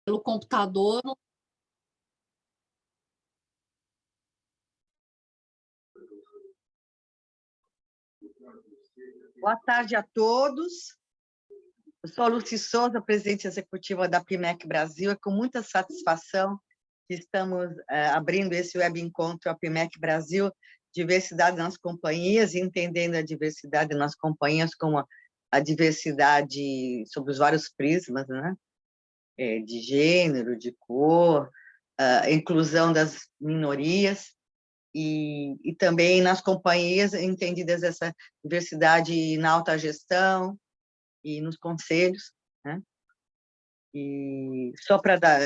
pelo computador. Boa tarde a todos. Eu sou a Lucy Souza, presidente executiva da APIMEC Brasil. É com muita satisfação que estamos abrindo esse web encontro APIMEC Brasil, diversidade nas companhias, entendendo a diversidade nas companhias como a diversidade sobre os vários prismas, né? De gênero, de cor, a inclusão das minorias e também nas companhias entendidas essa diversidade na alta gestão e nos conselhos, né? E só para dar,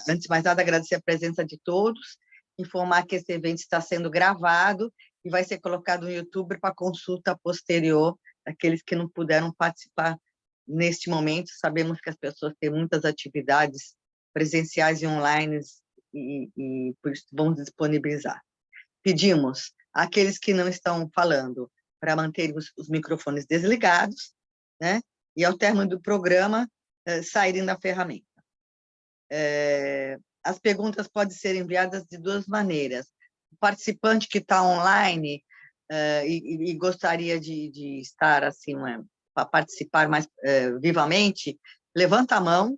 antes de mais nada, agradecer a presença de todos, informar que esse evento está sendo gravado e vai ser colocado no YouTube para consulta posterior daqueles que não puderam participar neste momento. Sabemos que as pessoas têm muitas atividades presenciais e online e por isso vamos disponibilizar. Pedimos àqueles que não estão falando para manter os microfones desligados, né? E ao término do programa, saírem da ferramenta. As perguntas podem ser enviadas de duas maneiras. O participante que está online e gostaria de estar assim, para participar mais vivamente, levanta a mão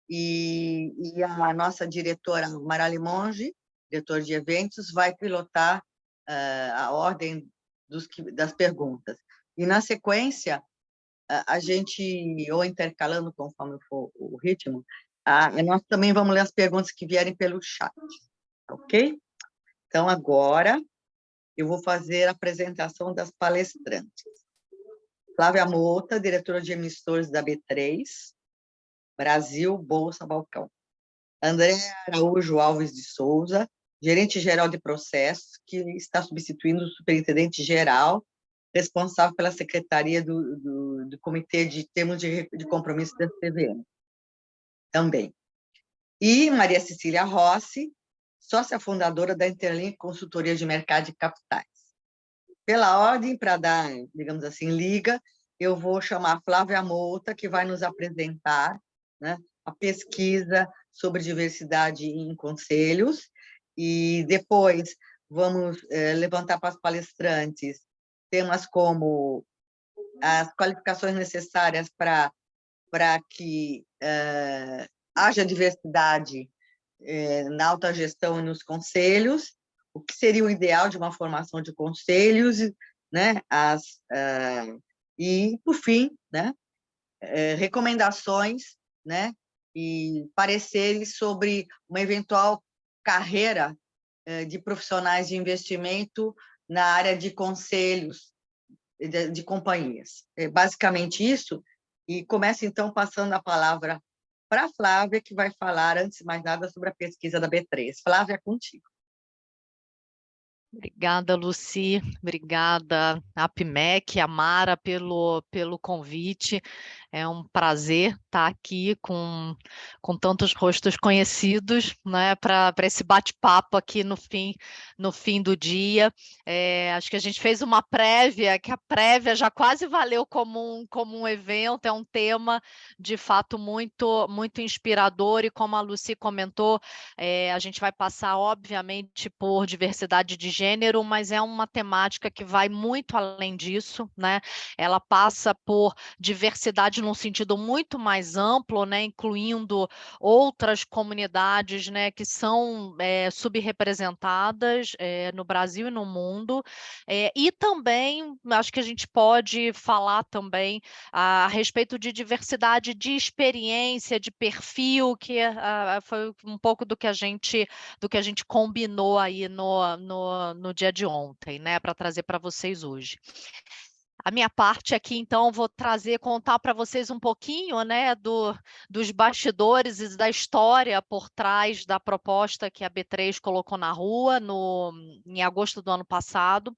e a nossa diretora Mara Limonge, diretor de eventos, vai pilotar a ordem das perguntas. E, na sequência, a gente, ou intercalando conforme for o ritmo, nós também vamos ler as perguntas que vierem pelo chat, ok? Então, agora, eu vou fazer a apresentação das palestrantes. Flávia Mota, diretora de emissores da B3, Brasil, Bolsa, Balcão. André Araújo Alves de Souza, gerente-geral de processos, que está substituindo o superintendente-geral, responsável pela secretaria do Comitê de Termos de Compromisso da CVM. Também. E Maria Cecília Rossi, sócia fundadora da Interlink Consultoria de Mercado de Capitais. Pela ordem, para dar, digamos assim, liga, eu vou chamar a Flávia Mota, que vai nos apresentar, né, a pesquisa sobre diversidade em conselhos, e depois vamos levantar para as palestrantes temas como as qualificações necessárias para que haja diversidade na alta gestão e nos conselhos, o que seria o ideal de uma formação de conselhos, né? E, por fim, né? Recomendações, né? E pareceres sobre uma eventual carreira de profissionais de investimento na área de conselhos de companhias. É basicamente isso, e começo, então, passando a palavra para a Flávia, que vai falar, antes de mais nada, sobre a pesquisa da B3. Flávia, é contigo. Obrigada, Lucy. Obrigada, APIMEC, a Mara, pelo convite. É um prazer estar aqui com tantos rostos conhecidos, né, para esse bate-papo aqui no fim do dia. Acho que a gente fez uma prévia, que a prévia já quase valeu como um evento. É um tema, de fato, muito, muito inspirador, e como a Lucy comentou, a gente vai passar, obviamente, por diversidade de gênero, mas é uma temática que vai muito além disso, né? Ela passa por diversidade num sentido muito mais amplo, né? Incluindo outras comunidades, né? Que são subrepresentadas no Brasil e no mundo, e também acho que a gente pode falar também a respeito de diversidade de experiência, de perfil, que foi um pouco do que a gente combinou aí no dia de ontem, né, para trazer para vocês hoje. A minha parte aqui, então, vou contar para vocês um pouquinho, né, dos bastidores e da história por trás da proposta que a B3 colocou na rua em agosto do ano passado.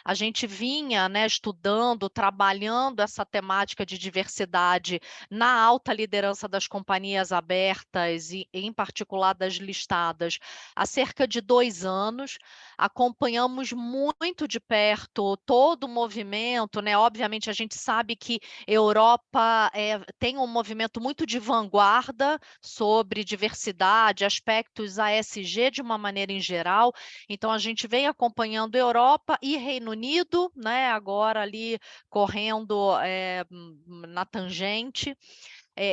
a gente vinha, né, estudando, trabalhando essa temática de diversidade na alta liderança das companhias abertas e, em particular, das listadas, há cerca de 2 anos. Acompanhamos muito de perto todo o movimento, né? Obviamente, a gente sabe que Europa tem um movimento muito de vanguarda sobre diversidade, aspectos ASG de uma maneira em geral. Então, a gente vem acompanhando Europa e Reino Unido, né? Agora ali correndo na tangente.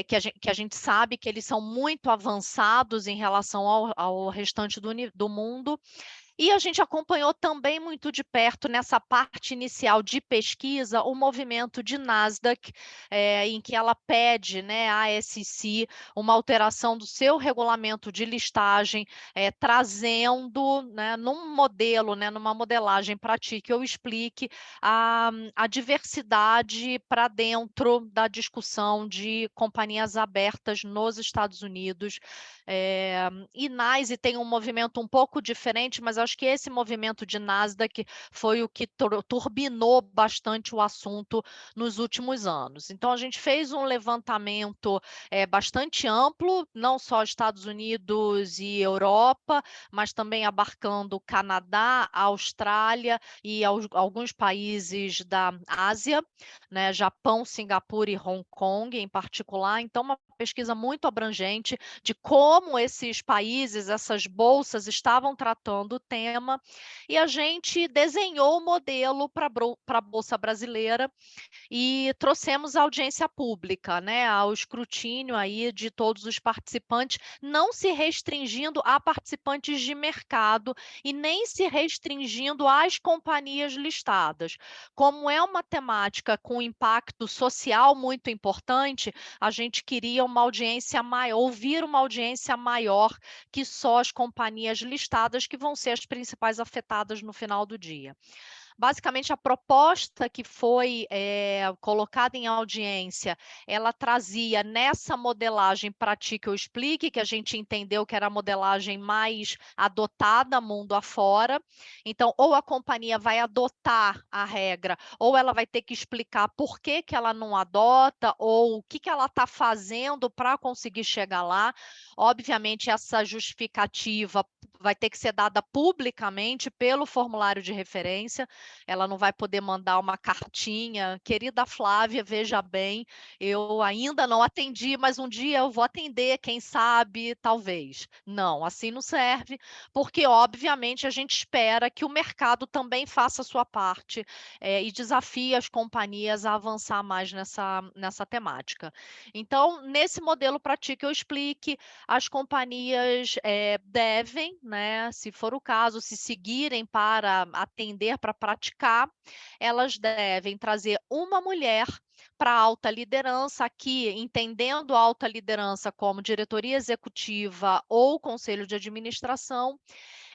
Que a gente sabe que eles são muito avançados em relação ao restante do mundo. E a gente acompanhou também muito de perto, nessa parte inicial de pesquisa, o movimento de Nasdaq, em que ela pede, né, à SEC uma alteração do seu regulamento de listagem, trazendo, né, num modelo, né, numa modelagem para ti, que eu explique a diversidade para dentro da discussão de companhias abertas nos Estados Unidos. E NYSE tem um movimento um pouco diferente, mas acho que esse movimento de Nasdaq foi o que turbinou bastante o assunto nos últimos anos. Então, a gente fez um levantamento bastante amplo, não só Estados Unidos e Europa, mas também abarcando Canadá, Austrália e alguns países da Ásia, né, Japão, Singapura e Hong Kong em particular. Então, uma pesquisa muito abrangente de como esses países, essas bolsas estavam tratando o tema, e a gente desenhou o modelo para a Bolsa Brasileira e trouxemos a audiência pública, né, ao escrutínio aí de todos os participantes, não se restringindo a participantes de mercado e nem se restringindo às companhias listadas. Como é uma temática com impacto social muito importante, a gente queria uma audiência maior, ouvir uma audiência maior que só as companhias listadas, que vão ser as principais afetadas no final do dia. Basicamente, a proposta que foi colocada em audiência, ela trazia nessa modelagem para ti que eu explique, que a gente entendeu que era a modelagem mais adotada mundo afora. Então, ou a companhia vai adotar a regra, ou ela vai ter que explicar por que que ela não adota, ou o que que ela está fazendo para conseguir chegar lá. Obviamente, essa justificativa vai ter que ser dada publicamente pelo formulário de referência. Ela não vai poder mandar uma cartinha, querida Flávia, veja bem, eu ainda não atendi, mas um dia eu vou atender, quem sabe, talvez. Não, assim não serve, porque obviamente a gente espera que o mercado também faça a sua parte e desafie as companhias a avançar mais nessa temática. Então, nesse modelo para ti que eu explique, as companhias devem, né, se for o caso, se seguirem para atender, para praticar, elas devem trazer uma mulher para a alta liderança, aqui entendendo a alta liderança como diretoria executiva ou conselho de administração,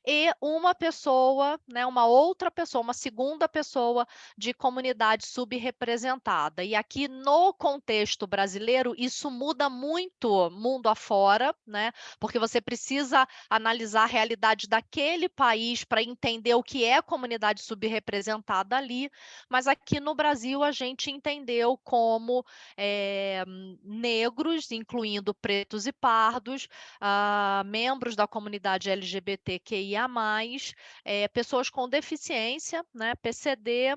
e uma pessoa, né, uma outra pessoa, uma segunda pessoa de comunidade subrepresentada. E aqui no contexto brasileiro, isso muda muito mundo afora, né? Porque você precisa analisar a realidade daquele país para entender o que é comunidade subrepresentada ali, mas aqui no Brasil a gente entendeu como negros, incluindo pretos e pardos, membros da comunidade LGBTQIA+, pessoas com deficiência, né, PCD,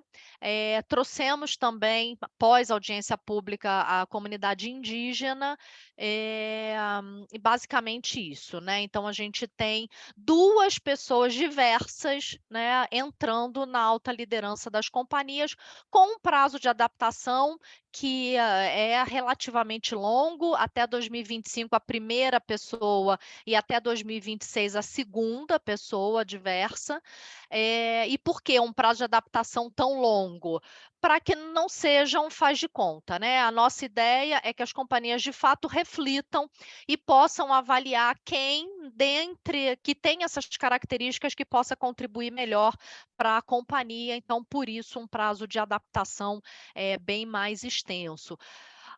trouxemos também, após audiência pública, a comunidade indígena, e basicamente isso, né? Então, a gente tem 2 pessoas diversas, né, entrando na alta liderança das companhias, com um prazo de adaptação que é relativamente longo, até 2025 a primeira pessoa e até 2026 a segunda pessoa diversa. E por que um prazo de adaptação tão longo? Para que não seja um faz de conta, né? A nossa ideia é que as companhias de fato reflitam e possam avaliar quem dentre que tem essas características que possa contribuir melhor para a companhia. Então, por isso, um prazo de adaptação bem mais extenso.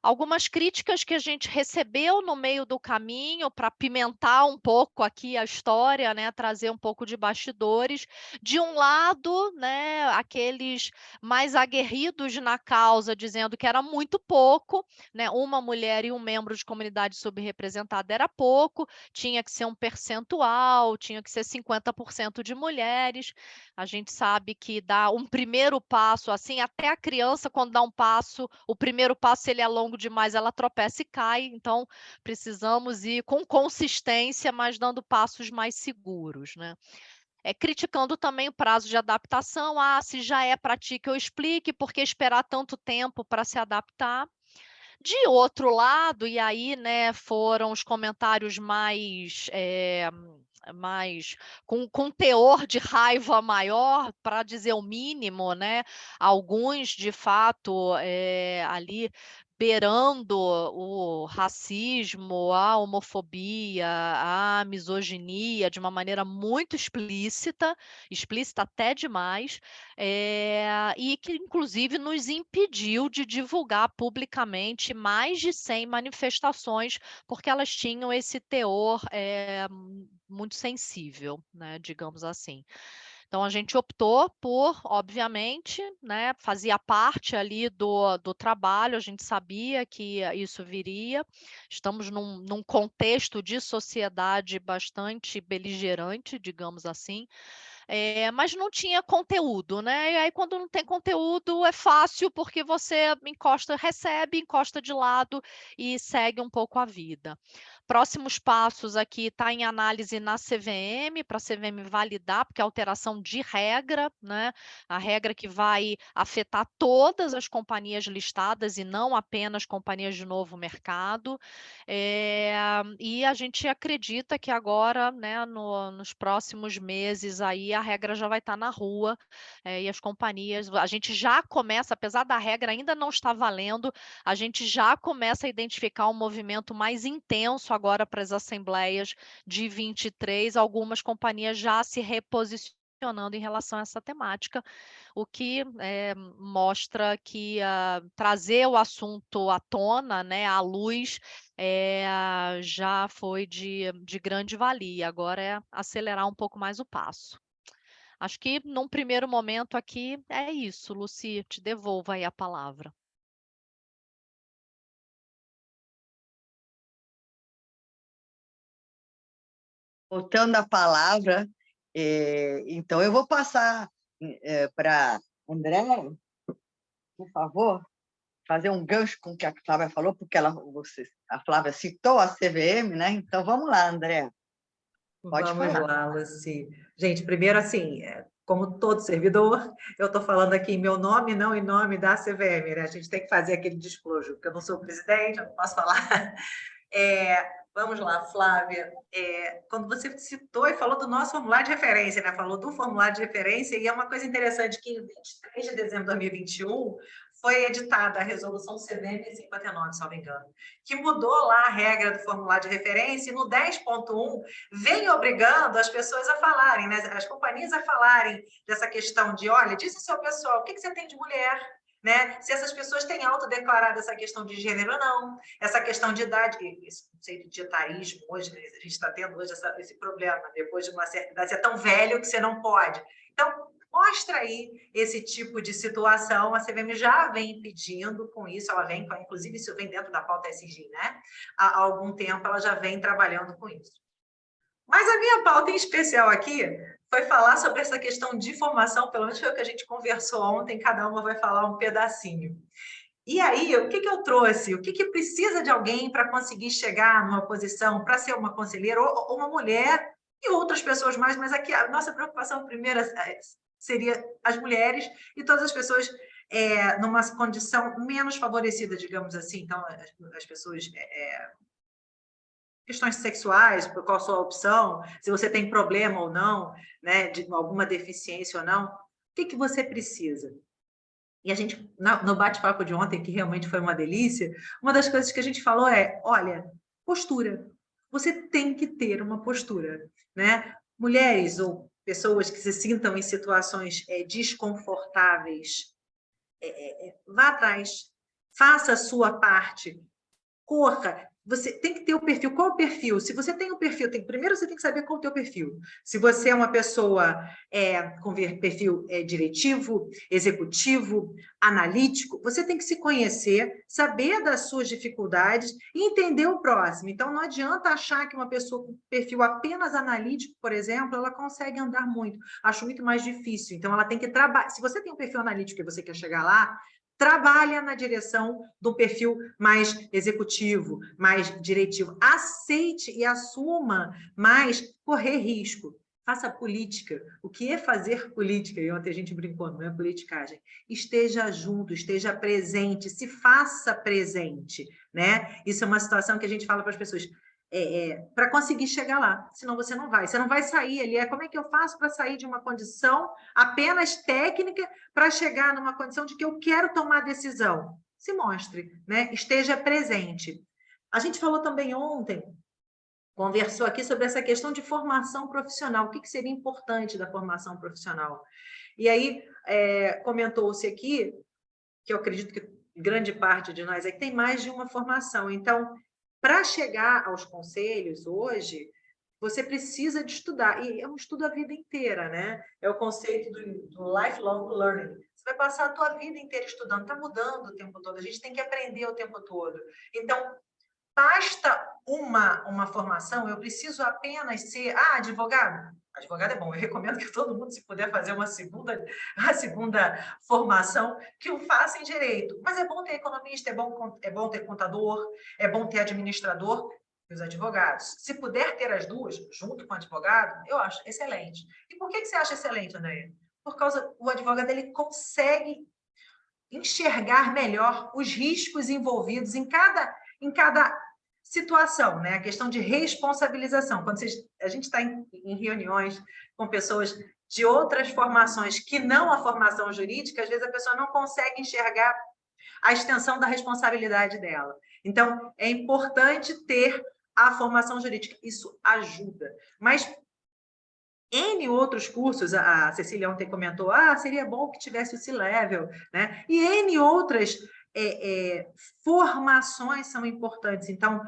Algumas críticas que a gente recebeu no meio do caminho para pimentar um pouco aqui a história, né, trazer um pouco de bastidores. De um lado, né, aqueles mais aguerridos na causa, dizendo que era muito pouco, né, uma mulher e um membro de comunidade subrepresentada era pouco, tinha que ser um percentual, tinha que ser 50% de mulheres. A gente sabe que dá um primeiro passo, assim, até a criança, quando dá um passo, o primeiro passo, se ele é longo demais, ela tropeça e cai. Então, precisamos ir com consistência, mas dando passos mais seguros, né? Criticando também o prazo de adaptação. Se já é para ti que eu explique, por que esperar tanto tempo para se adaptar? De outro lado, e aí, né, foram os comentários mais com teor de raiva maior, para dizer o mínimo, né? Alguns, de fato, ali beirando o racismo, a homofobia, a misoginia, de uma maneira muito explícita, explícita até demais, e que, inclusive, nos impediu de divulgar publicamente mais de 100 manifestações, porque elas tinham esse teor muito sensível, né, digamos assim. Então, a gente optou por, obviamente, né, fazia parte ali do trabalho, a gente sabia que isso viria, estamos num contexto de sociedade bastante beligerante, digamos assim, mas não tinha conteúdo, né? E aí, quando não tem conteúdo, é fácil, porque você recebe, encosta de lado e segue um pouco a vida. Próximos passos aqui está em análise na CVM, para a CVM validar, porque é alteração de regra, né? A regra que vai afetar todas as companhias listadas e não apenas companhias de novo mercado. E a gente acredita que agora, né, nos próximos meses aí, a regra já vai estar na rua, e as companhias, a gente já começa, apesar da regra ainda não estar valendo, a gente já começa a identificar um movimento mais intenso agora para as assembleias de 23, algumas companhias já se reposicionando em relação a essa temática, o que mostra que trazer o assunto à tona, né, à luz, já foi de grande valia. Agora é acelerar um pouco mais o passo. Acho que num primeiro momento aqui é isso, Lucy, te devolvo aí a palavra. Voltando à palavra, então eu vou passar para André, por favor, fazer um gancho com o que a Flávia falou, porque a Flávia citou a CVM, né? Então vamos lá, André, pode Vamos falar. lá, Lucy. Gente, primeiro, assim, como todo servidor, eu estou falando aqui em meu nome, não em nome da CVM, né? A gente tem que fazer aquele desclojo, porque eu não sou o presidente, eu não posso falar. Vamos lá, Flávia. Quando você citou e falou do nosso formulário de referência, né? Falou do formulário de referência, e é uma coisa interessante que em 23 de dezembro de 2021 foi editada a resolução CVM 59, se não me engano, que mudou lá a regra do formulário de referência, e no 10.1 vem obrigando as pessoas a falarem, né? As companhias a falarem dessa questão de, olha, diz ao seu pessoal, o que você tem de mulher? Né? Se essas pessoas têm autodeclarado essa questão de gênero ou não, essa questão de idade, esse conceito de etarismo, hoje, a gente está tendo hoje esse problema, depois de uma certa idade, você é tão velho que você não pode. Então, mostra aí esse tipo de situação, a CVM já vem pedindo com isso, ela vem, inclusive isso vem dentro da pauta SG, né? Há algum tempo ela já vem trabalhando com isso. Mas a minha pauta em especial aqui foi falar sobre essa questão de formação, pelo menos foi o que a gente conversou ontem, cada uma vai falar um pedacinho. E aí, o que eu trouxe? O que precisa de alguém para conseguir chegar numa posição, para ser uma conselheira, ou uma mulher, e outras pessoas mais, mas aqui a nossa preocupação primeira seria as mulheres e todas as pessoas numa condição menos favorecida, digamos assim. Então, as pessoas... questões sexuais, qual a sua opção, se você tem problema ou não, né, de alguma deficiência ou não, o que você precisa? E a gente, no bate-papo de ontem, que realmente foi uma delícia, uma das coisas que a gente falou olha, postura. Você tem que ter uma postura, né? Mulheres ou pessoas que se sintam em situações desconfortáveis, vá atrás. faça a sua parte, corra. Você tem que ter o perfil. Qual o perfil? Se você tem um perfil, primeiro você tem que saber qual é o teu perfil. Se você é uma pessoa com perfil diretivo, executivo, analítico, você tem que se conhecer, saber das suas dificuldades e entender o próximo. Então, não adianta achar que uma pessoa com perfil apenas analítico, por exemplo, ela consegue andar muito. Acho muito mais difícil. Então, ela tem que trabalhar. Se você tem um perfil analítico e você quer chegar lá, trabalha na direção do perfil mais executivo, mais diretivo. Aceite e assuma mais correr risco. Faça política. O que é fazer política? E ontem a gente brincou, não é politicagem. Esteja junto, esteja presente, se faça presente, né? Isso é uma situação que a gente fala para as pessoas. Para conseguir chegar lá, senão você não vai. Você não vai sair ali. Como é que eu faço para sair de uma condição apenas técnica para chegar numa condição de que eu quero tomar decisão? Se mostre, né? Esteja presente. A gente falou também ontem, conversou aqui sobre essa questão de formação profissional. O que seria importante da formação profissional? E aí, comentou-se aqui, que eu acredito que grande parte de nós aqui tem mais de uma formação. Então, para chegar aos conselhos hoje, você precisa de estudar, e é um estudo a vida inteira, né? É o conceito do lifelong learning. Você vai passar a tua vida inteira estudando, está mudando o tempo todo, a gente tem que aprender o tempo todo. Então, basta uma formação, eu preciso apenas ser advogado? Advogado é bom, eu recomendo que todo mundo, se puder fazer a segunda formação, que o faça em direito. Mas é bom ter economista, é bom ter contador, é bom ter administrador e os advogados. Se puder ter as duas, junto com o advogado, eu acho excelente. E por que você acha excelente, Andréia? Por causa o advogado ele consegue enxergar melhor os riscos envolvidos em cada situação, né? A questão de responsabilização. Quando a gente está em reuniões com pessoas de outras formações que não a formação jurídica, às vezes a pessoa não consegue enxergar a extensão da responsabilidade dela. Então, é importante ter a formação jurídica. Isso ajuda. Mas N outros cursos, a Cecília ontem comentou, seria bom que tivesse o C-Level, né? E N outras formações são importantes. Então,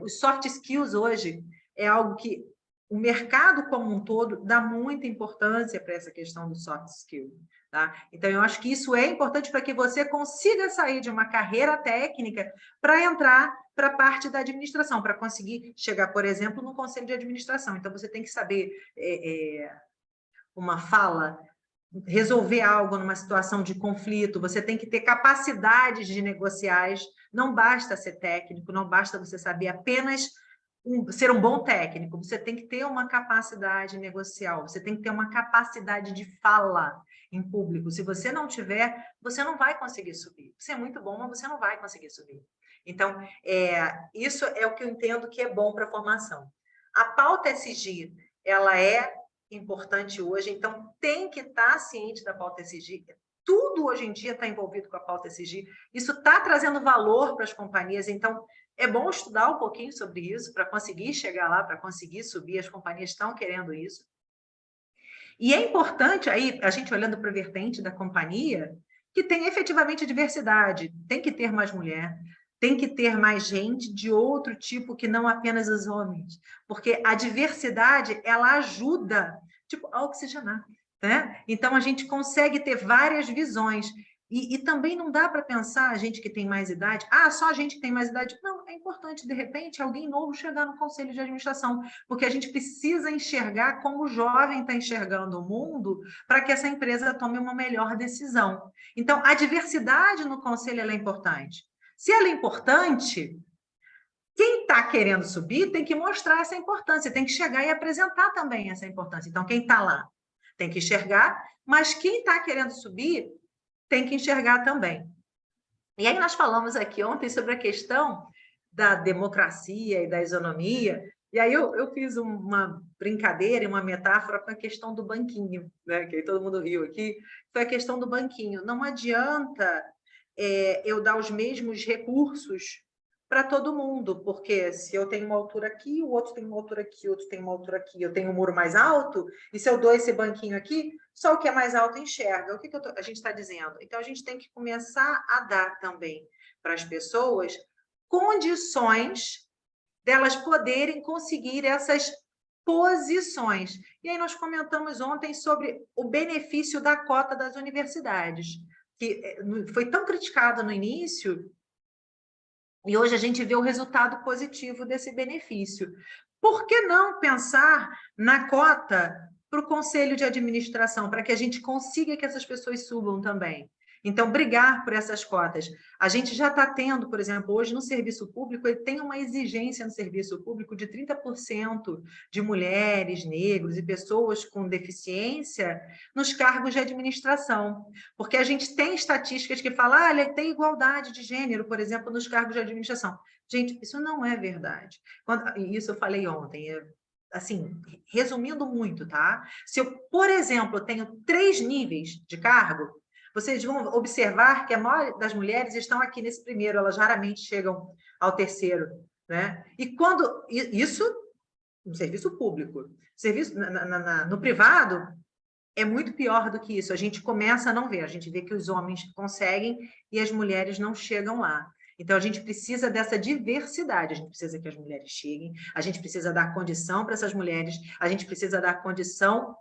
os soft skills hoje é algo que o mercado como um todo dá muita importância para essa questão do soft skill. Tá? Então, eu acho que isso é importante para que você consiga sair de uma carreira técnica para entrar para a parte da administração, para conseguir chegar, por exemplo, no conselho de administração. Então, você tem que saber uma fala, resolver algo numa situação de conflito, você tem que ter capacidades de negociais, não basta ser técnico, não basta você saber apenas ser um bom técnico, você tem que ter uma capacidade negocial, você tem que ter uma capacidade de fala em público. Se você não tiver, você não vai conseguir subir. Você é muito bom, mas você não vai conseguir subir. Então, isso é o que eu entendo que é bom para a formação. A pauta SG, ela é importante hoje, então tem que estar ciente da pauta SG. Tudo hoje em dia está envolvido com a pauta SG. Isso está trazendo valor para as companhias, então é bom estudar um pouquinho sobre isso para conseguir chegar lá, para conseguir subir. As companhias estão querendo isso. E é importante, aí, a gente olhando para a vertente da companhia, que tem efetivamente diversidade. Tem que ter mais mulher, tem que ter mais gente de outro tipo que não apenas os homens. Porque a diversidade, ela ajuda, a oxigenar. Né? Então, a gente consegue ter várias visões. E também não dá para pensar a gente que tem mais idade, só a gente que tem mais idade. Não, é importante, de repente, alguém novo chegar no conselho de administração, porque a gente precisa enxergar como o jovem está enxergando o mundo para que essa empresa tome uma melhor decisão. Então, a diversidade no conselho é importante. Se ela é importante, quem está querendo subir tem que mostrar essa importância, tem que chegar e apresentar também essa importância. Então, quem está lá tem que enxergar, mas quem está querendo subir tem que enxergar também. E aí nós falamos aqui ontem sobre a questão da democracia e da isonomia, e aí eu fiz uma brincadeira e uma metáfora com a questão do banquinho, né? Que aí todo mundo riu aqui, foi a questão do banquinho. Não adianta eu dar os mesmos recursos para todo mundo, porque se eu tenho uma altura aqui, o outro tem uma altura aqui, o outro tem uma altura aqui, eu tenho um muro mais alto, e se eu dou esse banquinho aqui, só o que é mais alto enxerga. O que a gente está dizendo? Então, a gente tem que começar a dar também para as pessoas condições delas poderem conseguir essas posições. E aí nós comentamos ontem sobre o benefício da cota das universidades, que foi tão criticado no início, e hoje a gente vê o resultado positivo desse benefício. Por que não pensar na cota para o conselho de administração, para que a gente consiga que essas pessoas subam também? Então, brigar por essas cotas. A gente já está tendo, por exemplo, hoje no serviço público, ele tem uma exigência no serviço público de 30% de mulheres, negros e pessoas com deficiência nos cargos de administração. Porque a gente tem estatísticas que falam, olha, tem igualdade de gênero, por exemplo, nos cargos de administração. Gente, isso não é verdade. Isso eu falei ontem, assim, resumindo muito, tá? Se eu, por exemplo, tenho 3 níveis de cargo, vocês vão observar que a maioria das mulheres estão aqui nesse primeiro, elas raramente chegam ao terceiro, né? E quando isso no serviço público, no privado é muito pior do que isso. A gente começa a não ver, a gente vê que os homens conseguem e as mulheres não chegam lá. Então, a gente precisa dessa diversidade, a gente precisa que as mulheres cheguem, a gente precisa dar condição para essas mulheres, a gente precisa dar condição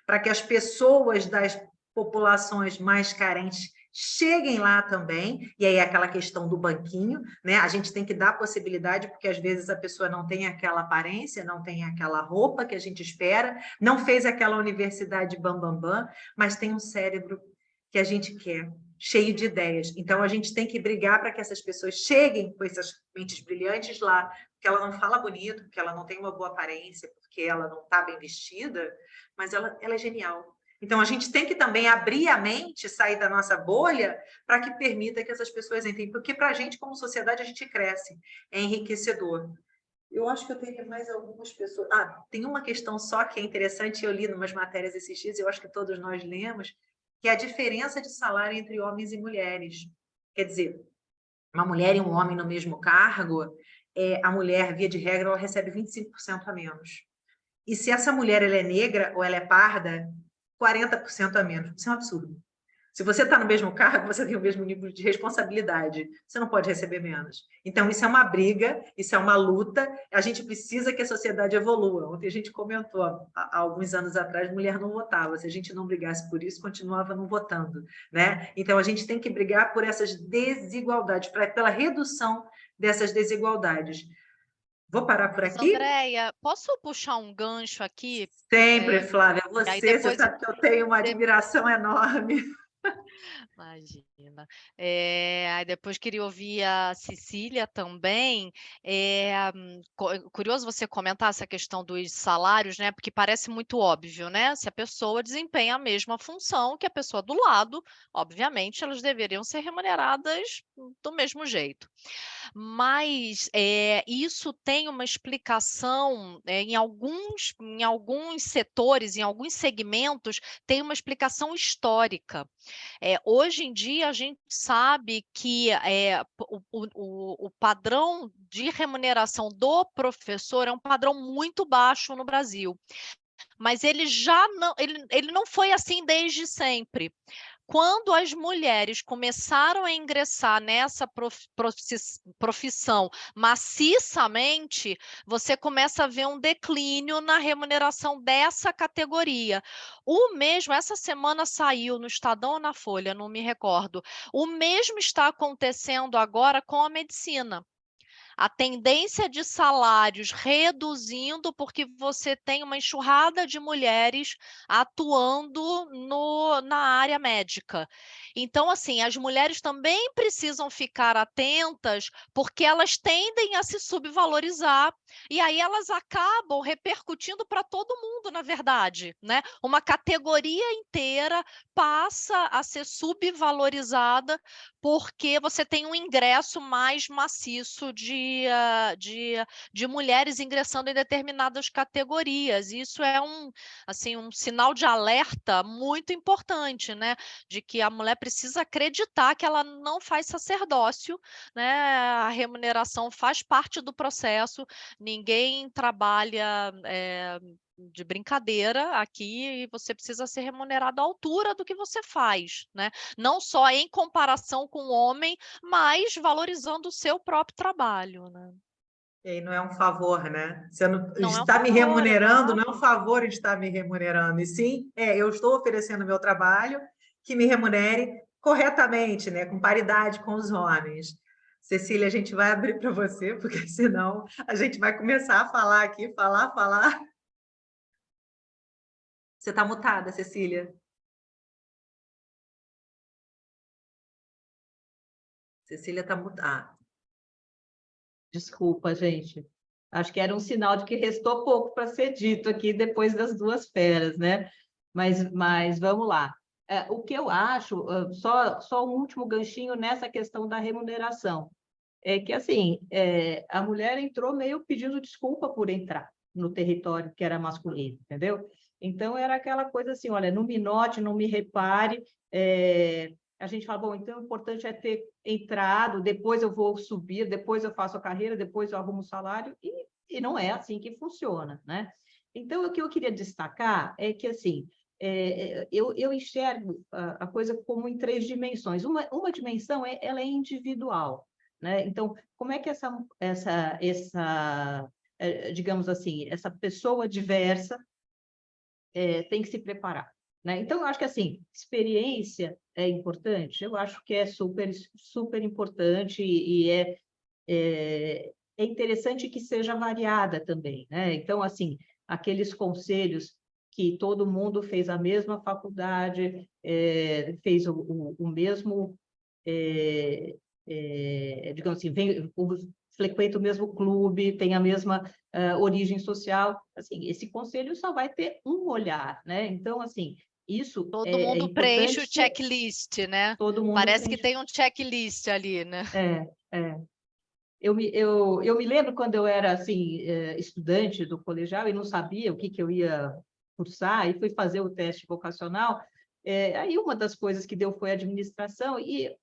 para que as pessoas das populações mais carentes cheguem lá também, e aí é aquela questão do banquinho, né? A gente tem que dar possibilidade, porque às vezes a pessoa não tem aquela aparência, não tem aquela roupa que a gente espera, não fez aquela universidade bam, mas tem um cérebro que a gente quer, cheio de ideias. Então, a gente tem que brigar para que essas pessoas cheguem com essas mentes brilhantes lá, porque ela não fala bonito, porque ela não tem uma boa aparência, porque ela não está bem vestida, mas ela é genial. Então, a gente tem que também abrir a mente, sair da nossa bolha, para que permita que essas pessoas entrem. Porque para a gente, como sociedade, a gente cresce. É enriquecedor. Eu acho que eu teria mais algumas pessoas... tem uma questão só que é interessante, eu li em umas matérias esses dias, eu acho que todos nós lemos, que é a diferença de salário entre homens e mulheres. Quer dizer, uma mulher e um homem no mesmo cargo, a mulher, via de regra, ela recebe 25% a menos. E se essa mulher ela é negra ou ela é parda, 40% a menos. Isso é um absurdo. Se você está no mesmo cargo, você tem o mesmo nível de responsabilidade. Você não pode receber menos. Então, isso é uma briga, isso é uma luta. A gente precisa que a sociedade evolua. Ontem a gente comentou, há alguns anos atrás, mulher não votava. Se a gente não brigasse por isso, continuava não votando, né? Então, a gente tem que brigar por essas desigualdades, pela redução dessas desigualdades. Vou parar por aqui? Andréia, posso puxar um gancho aqui? Sempre, Flávia. Você sabe que eu tenho uma admiração enorme. Imagina. Aí depois queria ouvir a Cecília também. Curioso você comentar essa questão dos salários, né? Porque parece muito óbvio, né? Se a pessoa desempenha a mesma função que a pessoa do lado, obviamente elas deveriam ser remuneradas do mesmo jeito. Mas isso tem uma explicação em alguns setores, em alguns segmentos, tem uma explicação histórica. Hoje em dia, a gente sabe que o padrão de remuneração do professor é um padrão muito baixo no Brasil, mas ele não foi assim desde sempre. Quando as mulheres começaram a ingressar nessa profissão maciçamente, você começa a ver um declínio na remuneração dessa categoria. O mesmo, essa semana saiu no Estadão ou na Folha, não me recordo. O mesmo está acontecendo agora com a medicina. A tendência de salários reduzindo porque você tem uma enxurrada de mulheres atuando na área médica. Então, assim, as mulheres também precisam ficar atentas porque elas tendem a se subvalorizar E aí elas acabam repercutindo para todo mundo, na verdade, né? Uma categoria inteira passa a ser subvalorizada porque você tem um ingresso mais maciço de mulheres ingressando em determinadas categorias. Isso é assim, um sinal de alerta muito importante, né? De que a mulher precisa acreditar que ela não faz sacerdócio, né? A remuneração faz parte do processo, ninguém trabalha de brincadeira aqui e você precisa ser remunerado à altura do que você faz, né? Não só em comparação com o homem, mas valorizando o seu próprio trabalho, né? E aí não é um favor, né? Você não Não é um está me favor, remunerando, não é um exato. favor de estar me remunerando, e sim, eu estou oferecendo meu trabalho que me remunere corretamente, né? Com paridade com os homens. Cecília, a gente vai abrir para você, porque senão a gente vai começar a falar aqui, falar. Você está mutada, Cecília. Cecília está mutada. Desculpa, gente. Acho que era um sinal de que restou pouco para ser dito aqui depois das duas feras, né? Mas vamos lá. O que eu acho, só um último ganchinho nessa questão da remuneração, é que, assim, a mulher entrou meio pedindo desculpa por entrar no território que era masculino, entendeu? Então, era aquela coisa assim, olha, não me note, não me repare, a gente fala, bom, então o importante é ter entrado, depois eu vou subir, depois eu faço a carreira, depois eu arrumo o salário, e não é assim que funciona, né? Então, o que eu queria destacar é que, assim, eu enxergo a coisa como em 3 dimensões. Uma dimensão, ela é individual, né? Então, como é que digamos assim, essa pessoa diversa tem que se preparar, né? Então, eu acho que, assim, experiência é importante, eu acho que é super, super importante e é interessante que seja variada também, né? Então, assim, aqueles conselhos que todo mundo fez a mesma faculdade, fez o mesmo, digamos assim, frequenta o mesmo clube, tem a mesma origem social, assim, esse conselho só vai ter um olhar, né? Então, assim, isso Todo é mundo preenche importante o ser, checklist, né? todo mundo Parece que preenche. tem um checklist ali, né? É. Eu me lembro quando eu era assim, estudante do colegial e não sabia o que eu ia cursar, e fui fazer o teste vocacional. Aí uma das coisas que deu foi administração, e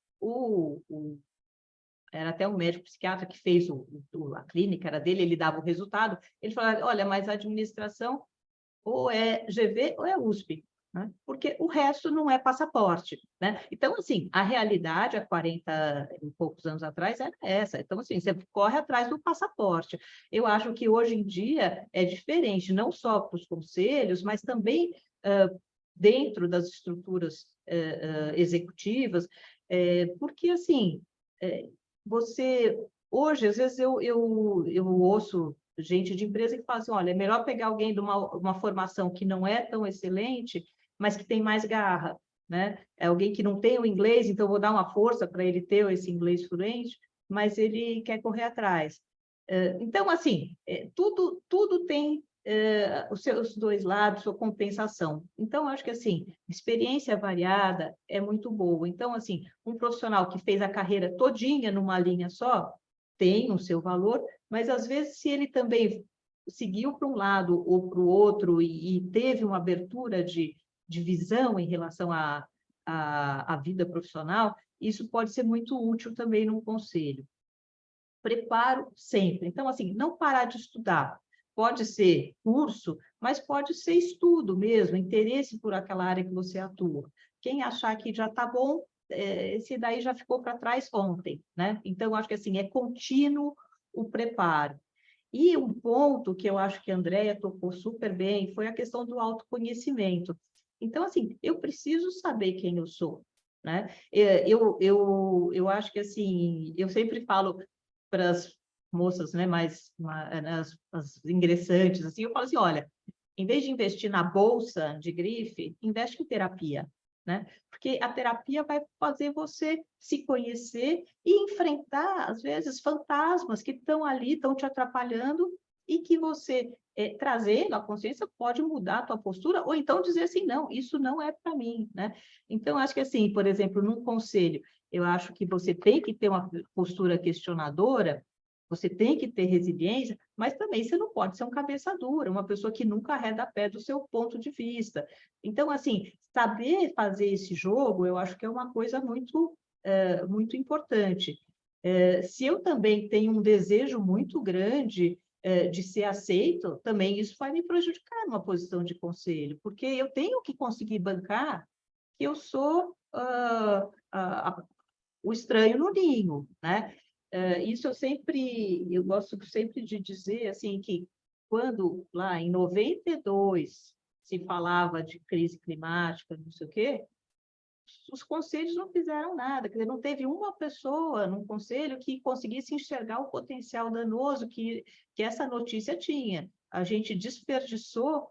era até um médico psiquiatra que fez a clínica, era dele, ele dava o resultado. Ele falava: olha, mas a administração ou é GV ou é USP, né? Porque o resto não é passaporte, né? Então, assim, a realidade há 40 e poucos anos atrás era essa. Então, assim, você corre atrás do passaporte. Eu acho que hoje em dia é diferente, não só para os conselhos, mas também dentro das estruturas executivas, porque, assim, você... Hoje, às vezes, eu ouço gente de empresa que fala assim, olha, é melhor pegar alguém de uma formação que não é tão excelente, mas que tem mais garra, né? É alguém que não tem o inglês, então vou dar uma força para ele ter esse inglês fluente, mas ele quer correr atrás. Então, assim, tudo tem os seus dois lados, sua compensação. Então, acho que, assim, experiência variada é muito boa. Então, assim, um profissional que fez a carreira todinha numa linha só, tem o seu valor, mas, às vezes, se ele também seguiu para um lado ou para o outro e teve uma abertura de visão em relação à vida profissional, isso pode ser muito útil também num conselho. Preparo sempre. Então, assim, não parar de estudar. Pode ser curso, mas pode ser estudo mesmo, interesse por aquela área que você atua. Quem achar que já está bom, esse daí já ficou para trás ontem, né? Então, acho que, assim, é contínuo o preparo. E um ponto que eu acho que a Andrea tocou super bem foi a questão do autoconhecimento. Então, assim, eu preciso saber quem eu sou, né? Eu acho que, assim, eu sempre falo para as moças, né, as ingressantes, assim, eu falo assim, olha, em vez de investir na bolsa de grife, investe em terapia, né? Porque a terapia vai fazer você se conhecer e enfrentar, às vezes, fantasmas que estão ali, estão te atrapalhando, e que você, trazendo a consciência, pode mudar a tua postura, ou então dizer assim, não, isso não é para mim, né? Então, acho que assim, por exemplo, num conselho, eu acho que você tem que ter uma postura questionadora, você tem que ter resiliência, mas também você não pode ser um cabeça dura, uma pessoa que nunca arreda pé do seu ponto de vista. Então, assim, saber fazer esse jogo, eu acho que é uma coisa muito, muito importante. Se eu também tenho um desejo muito grande de ser aceito, também isso vai me prejudicar numa posição de conselho, porque eu tenho que conseguir bancar que eu sou o estranho no ninho, né? Isso eu gosto sempre de dizer, assim, que quando lá em 92 se falava de crise climática, não sei o quê, os conselhos não fizeram nada, quer dizer, não teve uma pessoa num conselho que conseguisse enxergar o potencial danoso que essa notícia tinha. A gente desperdiçou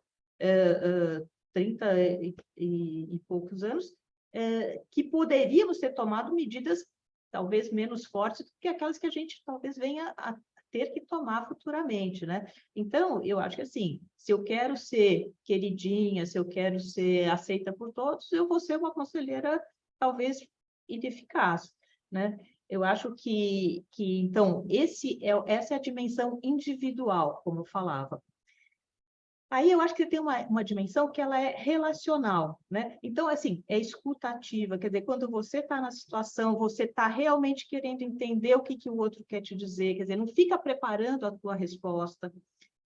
30 e poucos anos que poderíamos ter tomado medidas talvez menos fortes do que aquelas que a gente talvez venha a ter que tomar futuramente, né? Então, eu acho que assim, se eu quero ser queridinha, se eu quero ser aceita por todos, eu vou ser uma conselheira talvez ineficaz, né? Eu acho que então, essa é a dimensão individual, como eu falava. Aí eu acho que tem uma dimensão que ela é relacional, né? Então, assim, é escutativa, quer dizer, quando você está na situação, você está realmente querendo entender o que o outro quer te dizer, quer dizer, não fica preparando a tua resposta,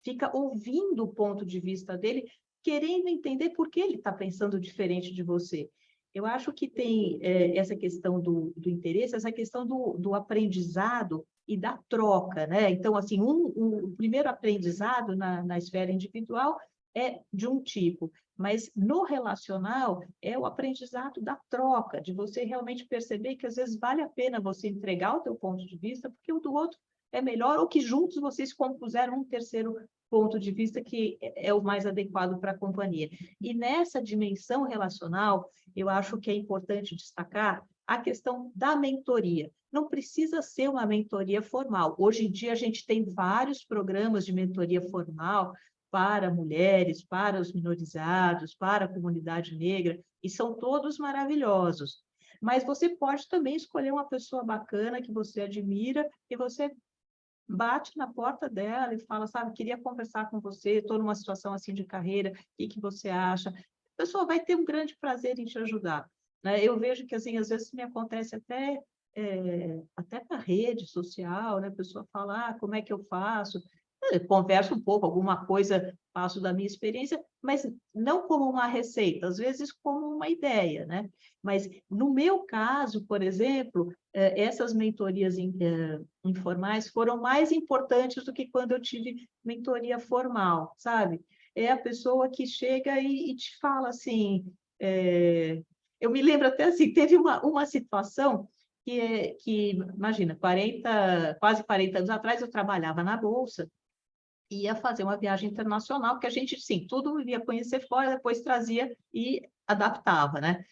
fica ouvindo o ponto de vista dele, querendo entender por que ele está pensando diferente de você. Eu acho que tem essa questão do interesse, essa questão do aprendizado e da troca, né? Então, assim, o primeiro aprendizado na esfera individual é de um tipo, mas no relacional é o aprendizado da troca, de você realmente perceber que às vezes vale a pena você entregar o teu ponto de vista, porque o do outro é melhor, ou que juntos vocês compuseram um terceiro ponto de vista que é o mais adequado para a companhia. E nessa dimensão relacional, eu acho que é importante destacar a questão da mentoria. Não precisa ser uma mentoria formal. Hoje em dia, a gente tem vários programas de mentoria formal para mulheres, para os minorizados, para a comunidade negra, e são todos maravilhosos. Mas você pode também escolher uma pessoa bacana que você admira e você bate na porta dela e fala, sabe, queria conversar com você, estou numa situação assim de carreira, o que você acha? A pessoa vai ter um grande prazer em te ajudar, né? Eu vejo que, assim, às vezes me acontece até na rede social, né? A pessoa fala, como é que eu faço? Eu converso um pouco, alguma coisa, passo da minha experiência, mas não como uma receita, às vezes como uma ideia, né? Mas, no meu caso, por exemplo, essas mentorias informais foram mais importantes do que quando eu tive mentoria formal, sabe? É a pessoa que chega e te fala assim... eu me lembro até assim, teve uma situação que, imagina, quase 40 anos atrás, eu trabalhava na Bolsa, ia fazer uma viagem internacional, que a gente, sim, tudo ia conhecer fora, depois trazia e adaptava, né?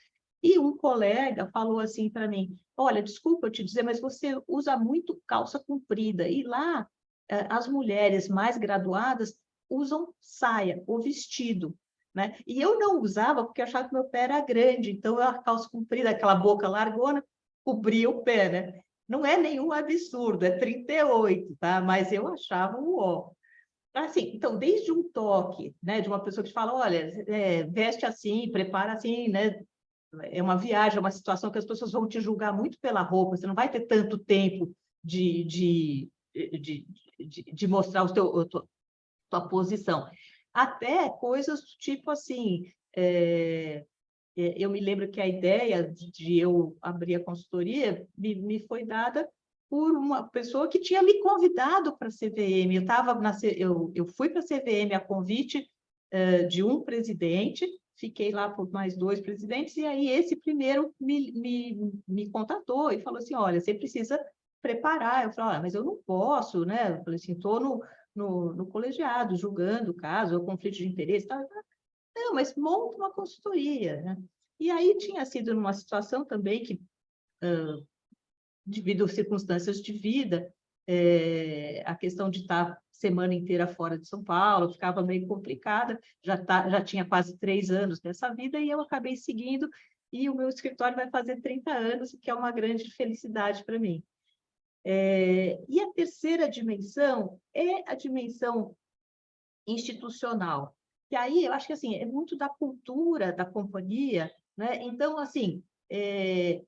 E um colega falou assim para mim, olha, desculpa eu te dizer, mas você usa muito calça comprida, e lá as mulheres mais graduadas usam saia ou vestido, né? E eu não usava porque eu achava que meu pé era grande, então a calça comprida, aquela boca largona, cobria o pé, né? Não é nenhum absurdo, é 38, tá? Mas eu achava um ó. Assim, então, desde um toque, né, de uma pessoa que te fala, olha, veste assim, prepara assim, né? É uma viagem, é uma situação que as pessoas vão te julgar muito pela roupa, você não vai ter tanto tempo de mostrar a tua posição. Até coisas do tipo assim, eu me lembro que a ideia de eu abrir a consultoria me foi dada por uma pessoa que tinha me convidado para a CVM. Eu fui para a CVM a convite de um presidente, fiquei lá por mais 2 presidentes, e aí esse primeiro me contatou e falou assim, olha, você precisa preparar. Eu falei, mas eu não posso, né? Eu falei assim, estou no colegiado, julgando o caso, o conflito de interesse, tal. Não, mas monta uma consultoria, né? E aí tinha sido numa situação também que, devido às circunstâncias de vida, a questão de estar semana inteira fora de São Paulo, ficava meio complicada, já tinha quase 3 anos dessa vida, e eu acabei seguindo, e o meu escritório vai fazer 30 anos, o que é uma grande felicidade para mim. E a terceira dimensão é a dimensão institucional, que aí eu acho que assim, é muito da cultura da companhia, né? Então, assim,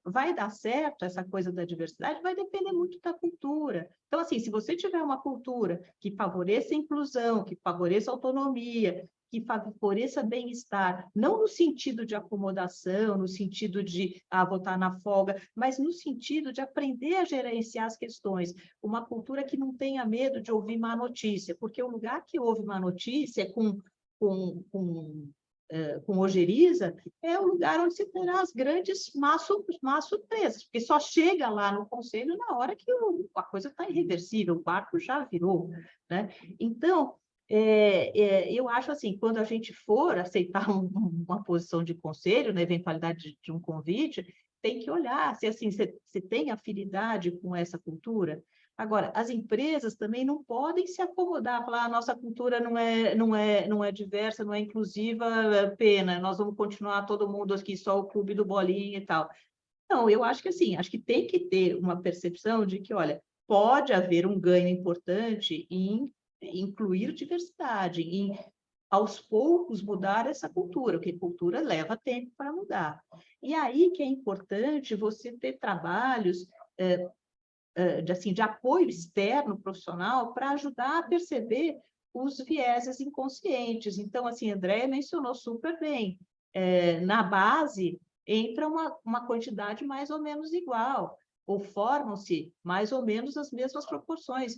vai dar certo essa coisa da diversidade, vai depender muito da cultura. Então, assim, se você tiver uma cultura que favoreça a inclusão, que favoreça a autonomia, que favoreça bem-estar, não no sentido de acomodação, no sentido de votar na folga, mas no sentido de aprender a gerenciar as questões. Uma cultura que não tenha medo de ouvir má notícia, porque o lugar que ouve má notícia com ojeriza, é o lugar onde se terá as grandes más surpresas, porque só chega lá no conselho na hora que a coisa está irreversível, o barco já virou, né? Então, eu acho assim, quando a gente for aceitar uma posição de conselho, na eventualidade de um convite, tem que olhar se assim, você tem afinidade com essa cultura. Agora, as empresas também não podem se acomodar, falar a nossa cultura não é diversa, não é inclusiva, pena, nós vamos continuar todo mundo aqui, só o clube do bolinha e tal. Não, eu acho que assim, acho que tem que ter uma percepção de que, olha, pode haver um ganho importante em incluir diversidade, em aos poucos mudar essa cultura, porque cultura leva tempo para mudar. E aí que é importante você ter trabalhos de apoio externo profissional para ajudar a perceber os vieses inconscientes. Então, assim, a Andréia mencionou super bem, na base entra uma quantidade mais ou menos igual, ou formam-se mais ou menos as mesmas proporções.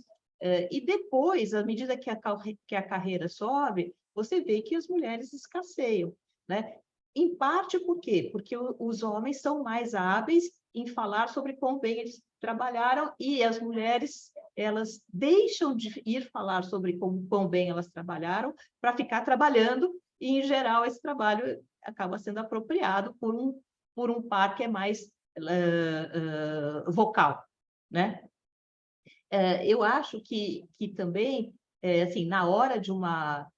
E depois, à medida que a carreira sobe, você vê que as mulheres escasseiam, né? Em parte por quê? Porque os homens são mais hábeis em falar sobre quão bem eles trabalharam, e as mulheres, elas deixam de ir falar sobre quão bem elas trabalharam para ficar trabalhando, e, em geral, esse trabalho acaba sendo apropriado por um par que é mais vocal, né? Eu acho que também, assim, na hora de uma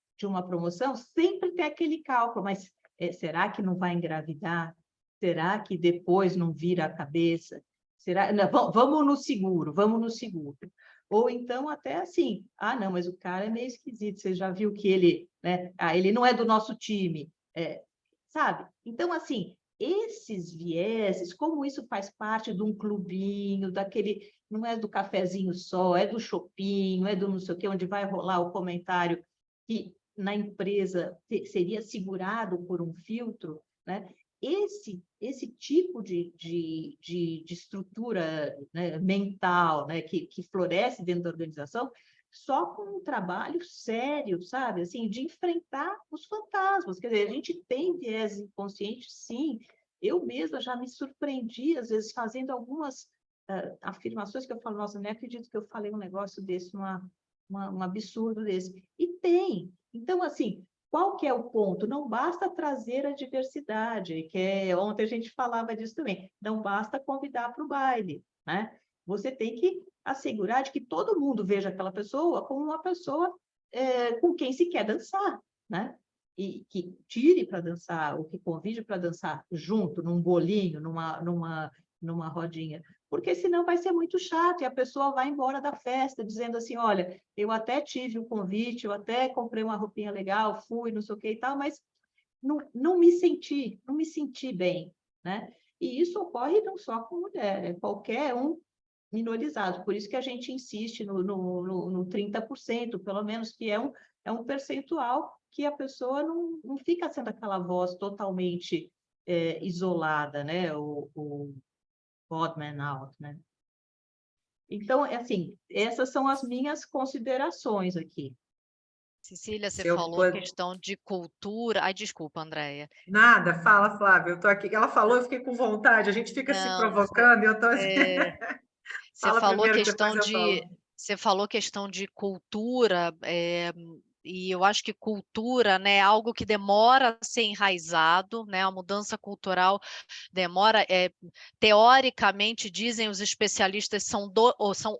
promoção, sempre tem aquele cálculo, mas será que não vai engravidar? Será que depois não vira a cabeça? Será? Não, vamos no seguro, vamos no seguro. Ou então até assim, não, mas o cara é meio esquisito, você já viu que ele, né? Ele não é do nosso time, sabe? Então, assim, esses vieses, como isso faz parte de um clubinho, daquele, não é do cafezinho só, é do chopinho, é do não sei o quê, onde vai rolar o comentário que na empresa seria segurado por um filtro, né? Esse tipo de estrutura, né, mental, né, que floresce dentro da organização, só com um trabalho sério, sabe? Assim, de enfrentar os fantasmas. Quer dizer, a gente tem viés inconsciente, sim. Eu mesma já me surpreendi, às vezes, fazendo algumas afirmações que eu falo, nossa, nem acredito que eu falei um negócio desse, um absurdo desse. E tem. Então, assim, qual que é o ponto? Não basta trazer a diversidade, ontem a gente falava disso também, não basta convidar para o baile, né? Você tem que assegurar de que todo mundo veja aquela pessoa como uma pessoa com quem se quer dançar, né? E que tire para dançar, ou que convide para dançar junto, num bolinho, numa rodinha, porque senão vai ser muito chato e a pessoa vai embora da festa dizendo assim, olha, eu até tive o convite, eu até comprei uma roupinha legal, fui, não sei o que e tal, mas não me senti bem, né? E isso ocorre não só com mulher, é qualquer um minorizado, por isso que a gente insiste no 30%, pelo menos, que é um percentual que a pessoa não fica sendo aquela voz totalmente isolada, né? O odd man out, né? Então, assim, essas são as minhas considerações aqui. Cecília, você falou a questão de cultura. Ai, desculpa, Andréia. Nada, fala, Flávia, eu estou aqui. Ela falou, eu fiquei com vontade, a gente fica se provocando e eu estou... Você falou questão de cultura, e eu acho que cultura, né, é algo que demora a ser enraizado, né, a mudança cultural demora, teoricamente, dizem os especialistas, são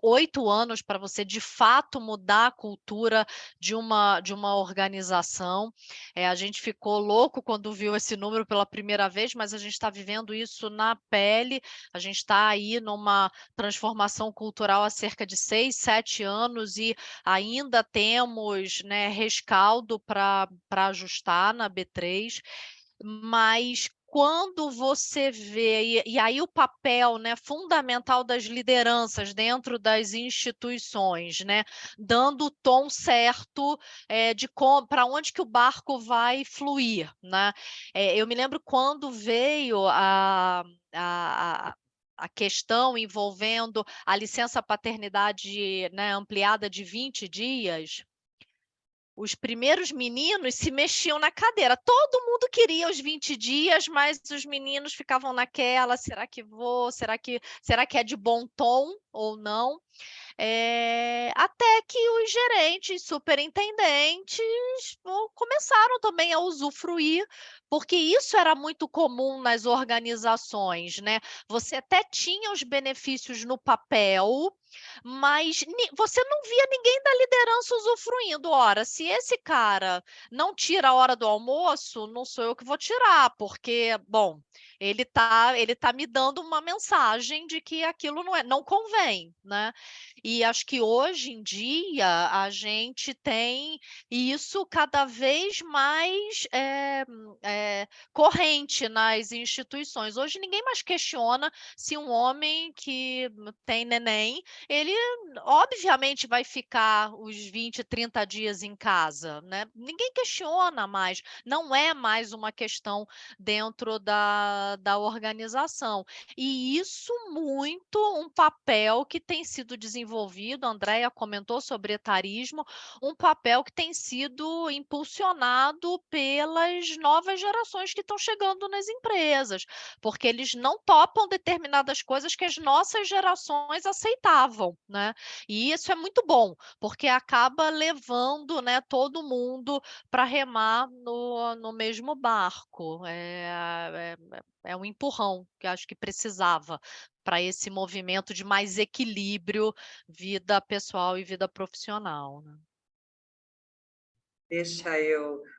8 anos para você, de fato, mudar a cultura de uma organização. A gente ficou louco quando viu esse número pela primeira vez, mas a gente está vivendo isso na pele, a gente está aí numa transformação cultural há cerca de 6, 7 anos e ainda temos, né, rescaldo para ajustar na B3, mas quando você vê, e aí o papel, né, fundamental das lideranças dentro das instituições, né, dando o tom certo de para onde que o barco vai fluir, né? Eu me lembro quando veio a questão envolvendo a licença paternidade, né, ampliada de 20 dias, os primeiros meninos se mexiam na cadeira. Todo mundo queria os 20 dias, mas os meninos ficavam naquela, será que vou? Será que é de bom tom ou não? Até que os gerentes, superintendentes começaram também a usufruir, porque isso era muito comum nas organizações, né? Você até tinha os benefícios no papel, mas você não via ninguém da liderança usufruindo. Ora, se esse cara não tira a hora do almoço, não sou eu que vou tirar, porque, bom, ele tá me dando uma mensagem de que aquilo não convém, né? E acho que hoje em dia a gente tem isso cada vez mais corrente nas instituições. Hoje ninguém mais questiona se um homem que tem neném, ele obviamente vai ficar os 20, 30 dias em casa, né? Ninguém questiona mais, não é mais uma questão dentro da organização. E isso muito um papel que tem sido desenvolvido, a Andréia comentou sobre etarismo, um papel que tem sido impulsionado pelas novas gerações que estão chegando nas empresas, porque eles não topam determinadas coisas que as nossas gerações aceitavam, né? E isso é muito bom, porque acaba levando, né, todo mundo para remar no mesmo barco. É um empurrão que acho que precisava para esse movimento de mais equilíbrio, vida pessoal e vida profissional, né?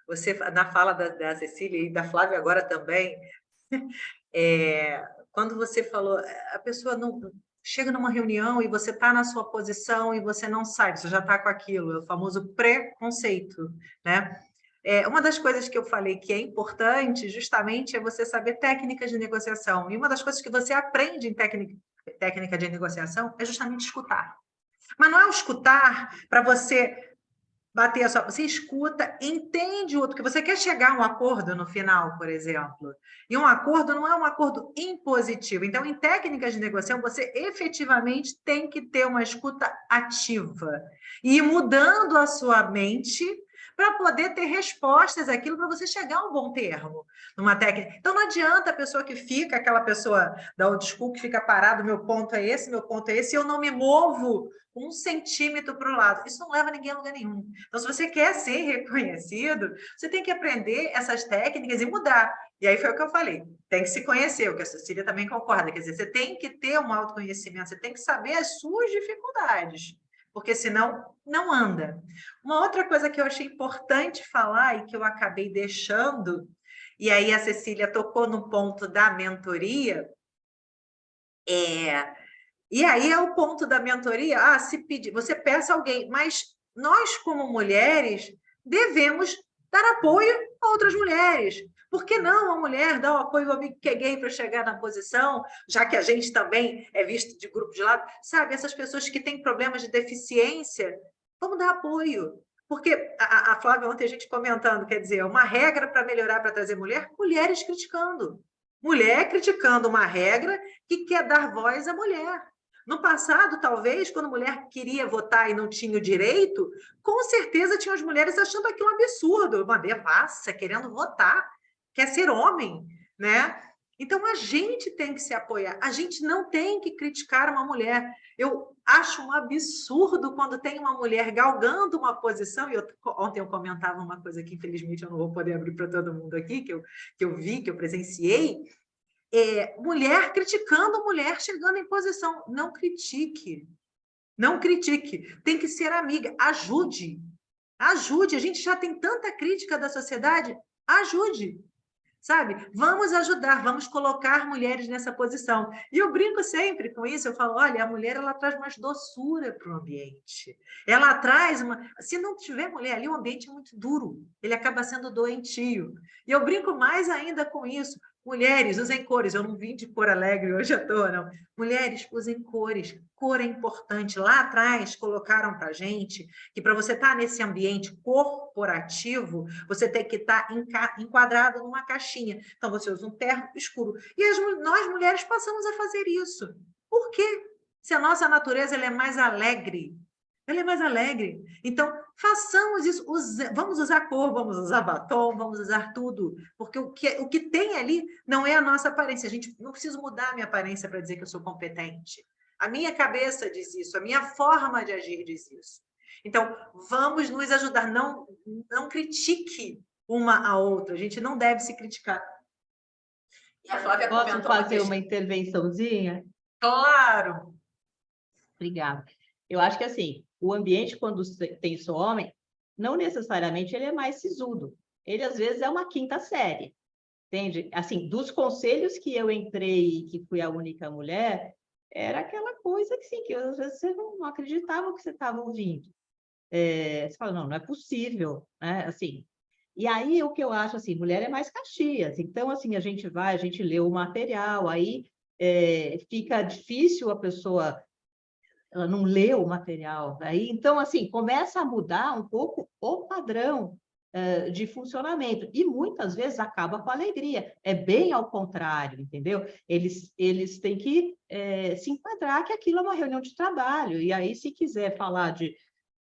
Você, na fala da Cecília e da Flávia agora também, quando você falou, a pessoa não chega numa reunião e você está na sua posição e você não sai, você já está com aquilo, é o famoso preconceito, né? Uma das coisas que eu falei que é importante, justamente, é você saber técnicas de negociação. E uma das coisas que você aprende em técnica de negociação é justamente escutar. Mas não é o escutar para você bater a sua... Você escuta, entende o outro, que você quer chegar a um acordo no final, por exemplo. E um acordo não é um acordo impositivo. Então, em técnicas de negociação, você efetivamente tem que ter uma escuta ativa. E ir mudando a sua mente para poder ter respostas àquilo, para você chegar a um bom termo numa técnica. Então, não adianta a pessoa que fica, aquela pessoa da old school que fica parado, meu ponto é esse, e eu não me movo 1 centímetro para o lado. Isso não leva ninguém a lugar nenhum. Então, se você quer ser reconhecido, você tem que aprender essas técnicas e mudar. E aí foi o que eu falei, tem que se conhecer, o que a Cecília também concorda, quer dizer, você tem que ter um autoconhecimento, você tem que saber as suas dificuldades, porque senão não anda. Uma outra coisa que eu achei importante falar e que eu acabei deixando, e aí a Cecília tocou no ponto da mentoria, e aí é o ponto da mentoria, se pedir, você peça alguém, mas nós, como mulheres, devemos dar apoio a outras mulheres. Por que não a mulher dar o apoio ao amigo que é gay para chegar na posição, já que a gente também é visto de grupo de lado? Sabe, essas pessoas que têm problemas de deficiência, vamos dar apoio. Porque a Flávia, ontem a gente comentando, quer dizer, uma regra para melhorar, para trazer mulher, mulheres criticando. Mulher criticando uma regra que quer dar voz à mulher. No passado, talvez, quando a mulher queria votar e não tinha o direito, com certeza tinham as mulheres achando aquilo um absurdo. Uma devassa, querendo votar, quer ser homem, né? Então, a gente tem que se apoiar, a gente não tem que criticar uma mulher. Eu acho um absurdo quando tem uma mulher galgando uma posição, e ontem eu comentava uma coisa que, infelizmente, eu não vou poder abrir para todo mundo aqui, que eu vi, que eu presenciei, mulher criticando mulher chegando em posição. Não critique, não critique, tem que ser amiga, ajude, ajude, a gente já tem tanta crítica da sociedade, ajude. Sabe? Vamos ajudar, vamos colocar mulheres nessa posição. E eu brinco sempre com isso, eu falo, olha, a mulher ela traz mais doçura para o ambiente. Ela traz uma... Se não tiver mulher ali, o ambiente é muito duro, ele acaba sendo doentio. E eu brinco mais ainda com isso. Mulheres, usem cores. Eu não vim de cor alegre hoje à toa, não. Mulheres, usem cores. Cor é importante. Lá atrás, colocaram para a gente que para você estar nesse ambiente corporativo, você tem que estar enquadrado numa caixinha. Então, você usa um terno escuro. E nós, mulheres, passamos a fazer isso. Por quê? Se a nossa natureza ela é mais alegre, ela é mais alegre. Então, façamos isso. Vamos usar cor, vamos usar batom, vamos usar tudo. Porque o que tem ali não é a nossa aparência. A gente não precisa mudar a minha aparência para dizer que eu sou competente. A minha cabeça diz isso, a minha forma de agir diz isso. Então, vamos nos ajudar. Não critique uma a outra. A gente não deve se criticar. E a Flávia Posso fazer uma intervençãozinha? Claro! Obrigada. Eu acho que, assim, o ambiente, quando tem só homem, não necessariamente ele é mais sisudo. Ele, às vezes, é uma quinta série, entende? Assim, dos conselhos que eu entrei e que fui a única mulher, era aquela coisa que, sim, que às vezes você não acreditava que você estava ouvindo. Você fala, não é possível, né? Assim, e aí, o que eu acho, assim, mulher é mais Caxias. Então, assim, a gente lê o material, aí fica difícil a pessoa... ela não lê o material. Aí, então, assim, começa a mudar um pouco o padrão de funcionamento. E, muitas vezes, acaba com a alegria. É bem ao contrário, entendeu? Eles têm que se enquadrar que aquilo é uma reunião de trabalho. E aí, se quiser falar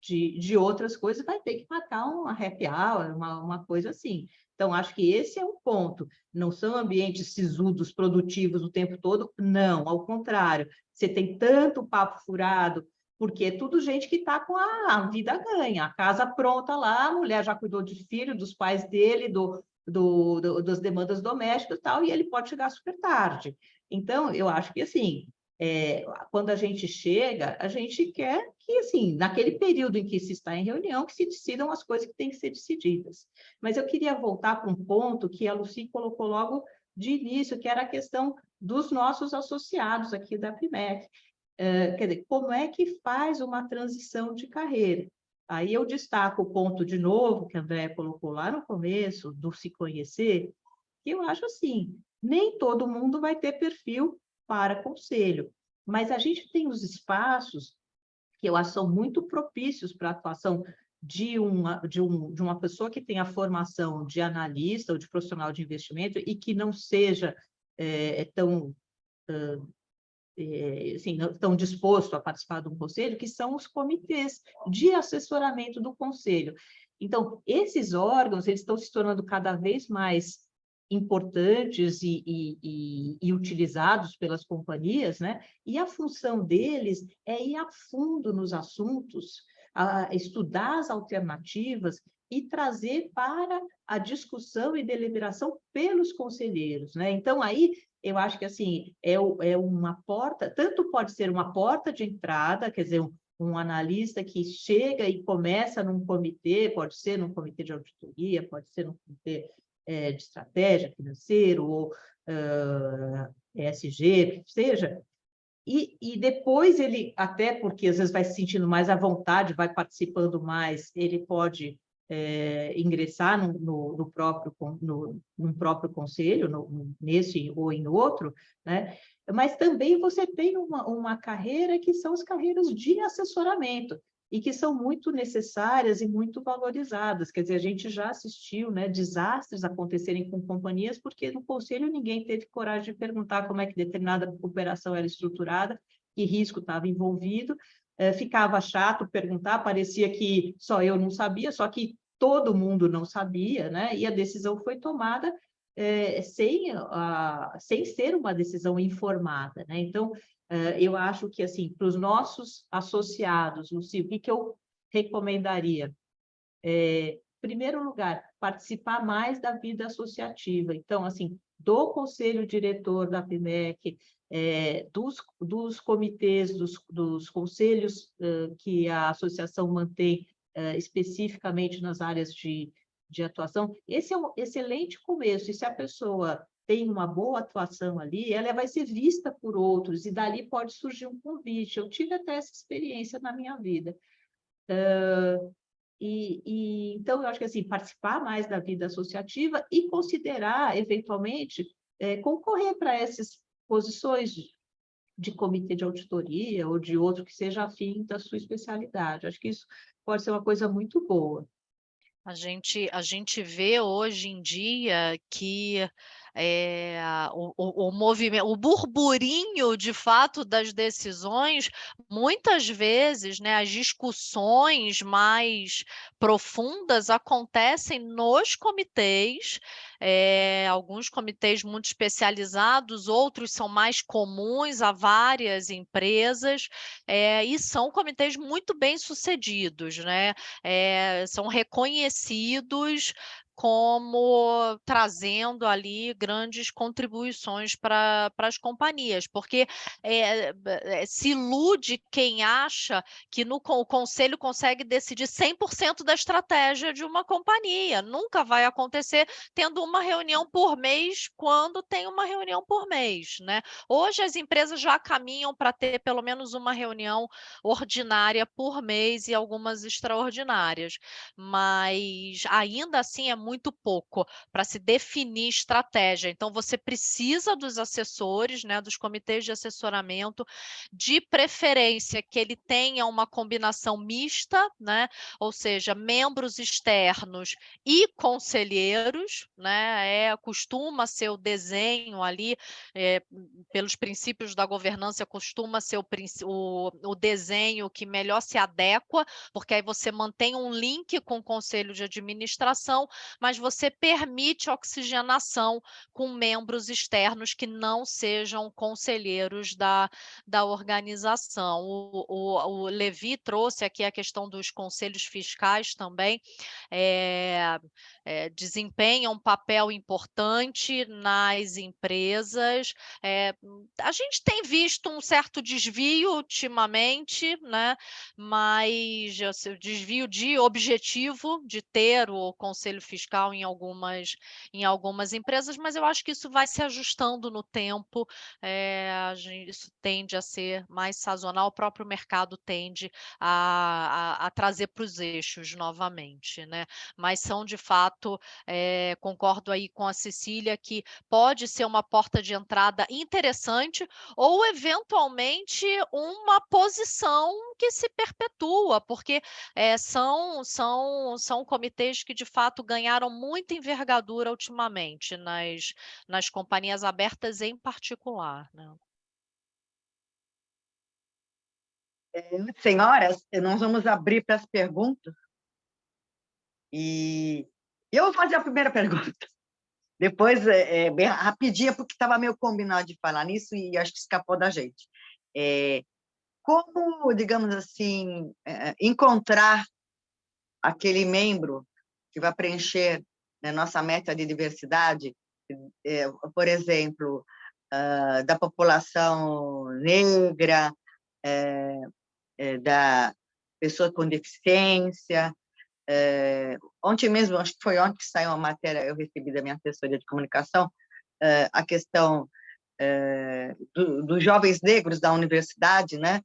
de outras coisas, vai ter que marcar uma happy hour, uma coisa assim. Então, acho que esse é um ponto. Não são ambientes sisudos, produtivos o tempo todo, não, ao contrário. Você tem tanto papo furado, porque é tudo gente que está com a vida ganha, a casa pronta lá, a mulher já cuidou de filho, dos pais dele, das demandas domésticas e tal, e ele pode chegar super tarde. Então, eu acho que, assim, quando a gente chega, a gente quer que, assim, naquele período em que se está em reunião, que se decidam as coisas que têm que ser decididas. Mas eu queria voltar para um ponto que a Lucy colocou logo de início, que era a questão dos nossos associados aqui da APIMEC. Quer dizer, como é que faz uma transição de carreira? Aí eu destaco o ponto de novo, que a Andréa colocou lá no começo, do se conhecer, que eu acho assim, nem todo mundo vai ter perfil para conselho, mas a gente tem os espaços que eu acho são muito propícios para a atuação de uma pessoa que tem a formação de analista ou de profissional de investimento e que não seja assim, não tão disposto a participar de um conselho, que são os comitês de assessoramento do conselho. Então, esses órgãos eles estão se tornando cada vez mais importantes e utilizados pelas companhias, né? E a função deles é ir a fundo nos assuntos, estudar as alternativas e trazer para a discussão e deliberação pelos conselheiros, né? Então, aí, eu acho que, assim, é uma porta, tanto pode ser uma porta de entrada, quer dizer, um analista que chega e começa num comitê, pode ser num comitê de auditoria, pode ser num comitê de estratégia financeira ou ESG, que seja, e depois ele, até porque às vezes vai se sentindo mais à vontade, vai participando mais, ele pode ingressar num próprio conselho, nesse ou em outro, né? Mas também você tem uma carreira que são as carreiras de assessoramento, e que são muito necessárias e muito valorizadas. Quer dizer, a gente já assistiu, né, desastres acontecerem com companhias, porque no conselho ninguém teve coragem de perguntar como é que determinada operação era estruturada, que risco estava envolvido, ficava chato perguntar, parecia que só eu não sabia, só que todo mundo não sabia, né? E a decisão foi tomada sem ser uma decisão informada, né? Então, eu acho que, assim, para os nossos associados, Luci, o que eu recomendaria? Em primeiro lugar, participar mais da vida associativa. Então, assim, do conselho diretor da APIMEC, dos comitês, dos conselhos que a associação mantém especificamente nas áreas de atuação. Esse é um excelente começo, e se a pessoa tem uma boa atuação ali, ela vai ser vista por outros, e dali pode surgir um convite. Eu tive até essa experiência na minha vida. Então, eu acho que assim, participar mais da vida associativa e considerar, eventualmente, concorrer para essas posições de comitê de auditoria ou de outro que seja afim da sua especialidade. Acho que isso pode ser uma coisa muito boa. A gente vê hoje em dia que o movimento, o burburinho de fato das decisões, muitas vezes, né, as discussões mais profundas acontecem nos comitês, alguns comitês muito especializados, outros são mais comuns a várias empresas, e são comitês muito bem sucedidos, né? São reconhecidos como trazendo ali grandes contribuições para as companhias, porque se ilude quem acha que o conselho consegue decidir 100% da estratégia de uma companhia. Nunca vai acontecer tendo uma reunião por mês, quando tem uma reunião por mês, né? Hoje as empresas já caminham para ter pelo menos uma reunião ordinária por mês e algumas extraordinárias, mas ainda assim é muito pouco para se definir estratégia. Então, você precisa dos assessores, né, dos comitês de assessoramento, de preferência que ele tenha uma combinação mista, né, ou seja, membros externos e conselheiros, né, costuma ser o desenho ali, pelos princípios da governança, costuma ser o desenho que melhor se adequa, porque aí você mantém um link com o conselho de administração, mas você permite oxigenação com membros externos que não sejam conselheiros da organização. O Levi trouxe aqui a questão dos conselhos fiscais também, desempenham um papel importante nas empresas. A gente tem visto um certo desvio ultimamente, né? Mas o desvio de objetivo de ter o conselho fiscal em algumas empresas, mas eu acho que isso vai se ajustando no tempo, isso tende a ser mais sazonal, o próprio mercado tende a trazer para os eixos novamente, né? Mas são, de fato, concordo aí com a Cecília, que pode ser uma porta de entrada interessante, ou eventualmente uma posição que se perpetua, porque são comitês que de fato ganharam muita envergadura ultimamente nas companhias abertas em particular, né? Senhoras, nós vamos abrir para as perguntas. E eu vou fazer a primeira pergunta. Depois, bem rapidinha, porque estava meio combinado de falar nisso e acho que escapou da gente. Como, digamos assim, encontrar aquele membro que vai preencher, né, nossa meta de diversidade, por exemplo, da população negra, da pessoa com deficiência. Ontem mesmo, acho que foi ontem que saiu uma matéria, eu recebi da minha assessoria de comunicação, a questão dos jovens negros da universidade, né?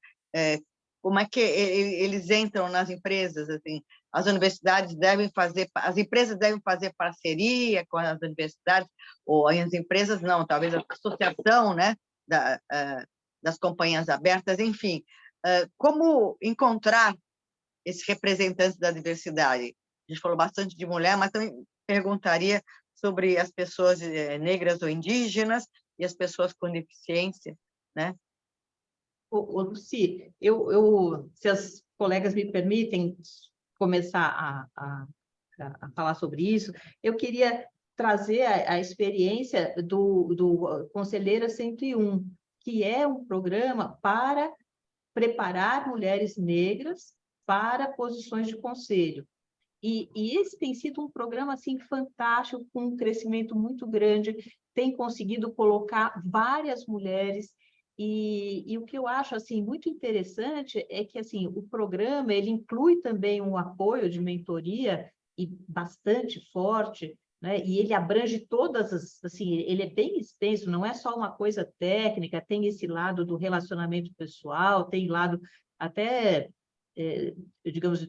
Como é que eles entram nas empresas? Assim, as universidades devem fazer, as empresas devem fazer parceria com as universidades, ou as empresas não, talvez a associação, né, das companhias abertas, enfim. Como encontrar esses representantes da diversidade? A gente falou bastante de mulher, mas também perguntaria sobre as pessoas negras ou indígenas e as pessoas com deficiência, né? Luci, se as colegas me permitem começar a falar sobre isso, eu queria trazer a experiência do Conselheira 101, que é um programa para preparar mulheres negras para posições de conselho. E esse tem sido um programa assim, fantástico, com um crescimento muito grande, tem conseguido colocar várias mulheres. E o que eu acho assim, muito interessante é que assim, o programa ele inclui também um apoio de mentoria e bastante forte, né? E ele abrange todas as, assim, ele é bem extenso, não é só uma coisa técnica, tem esse lado do relacionamento pessoal, tem lado até, digamos,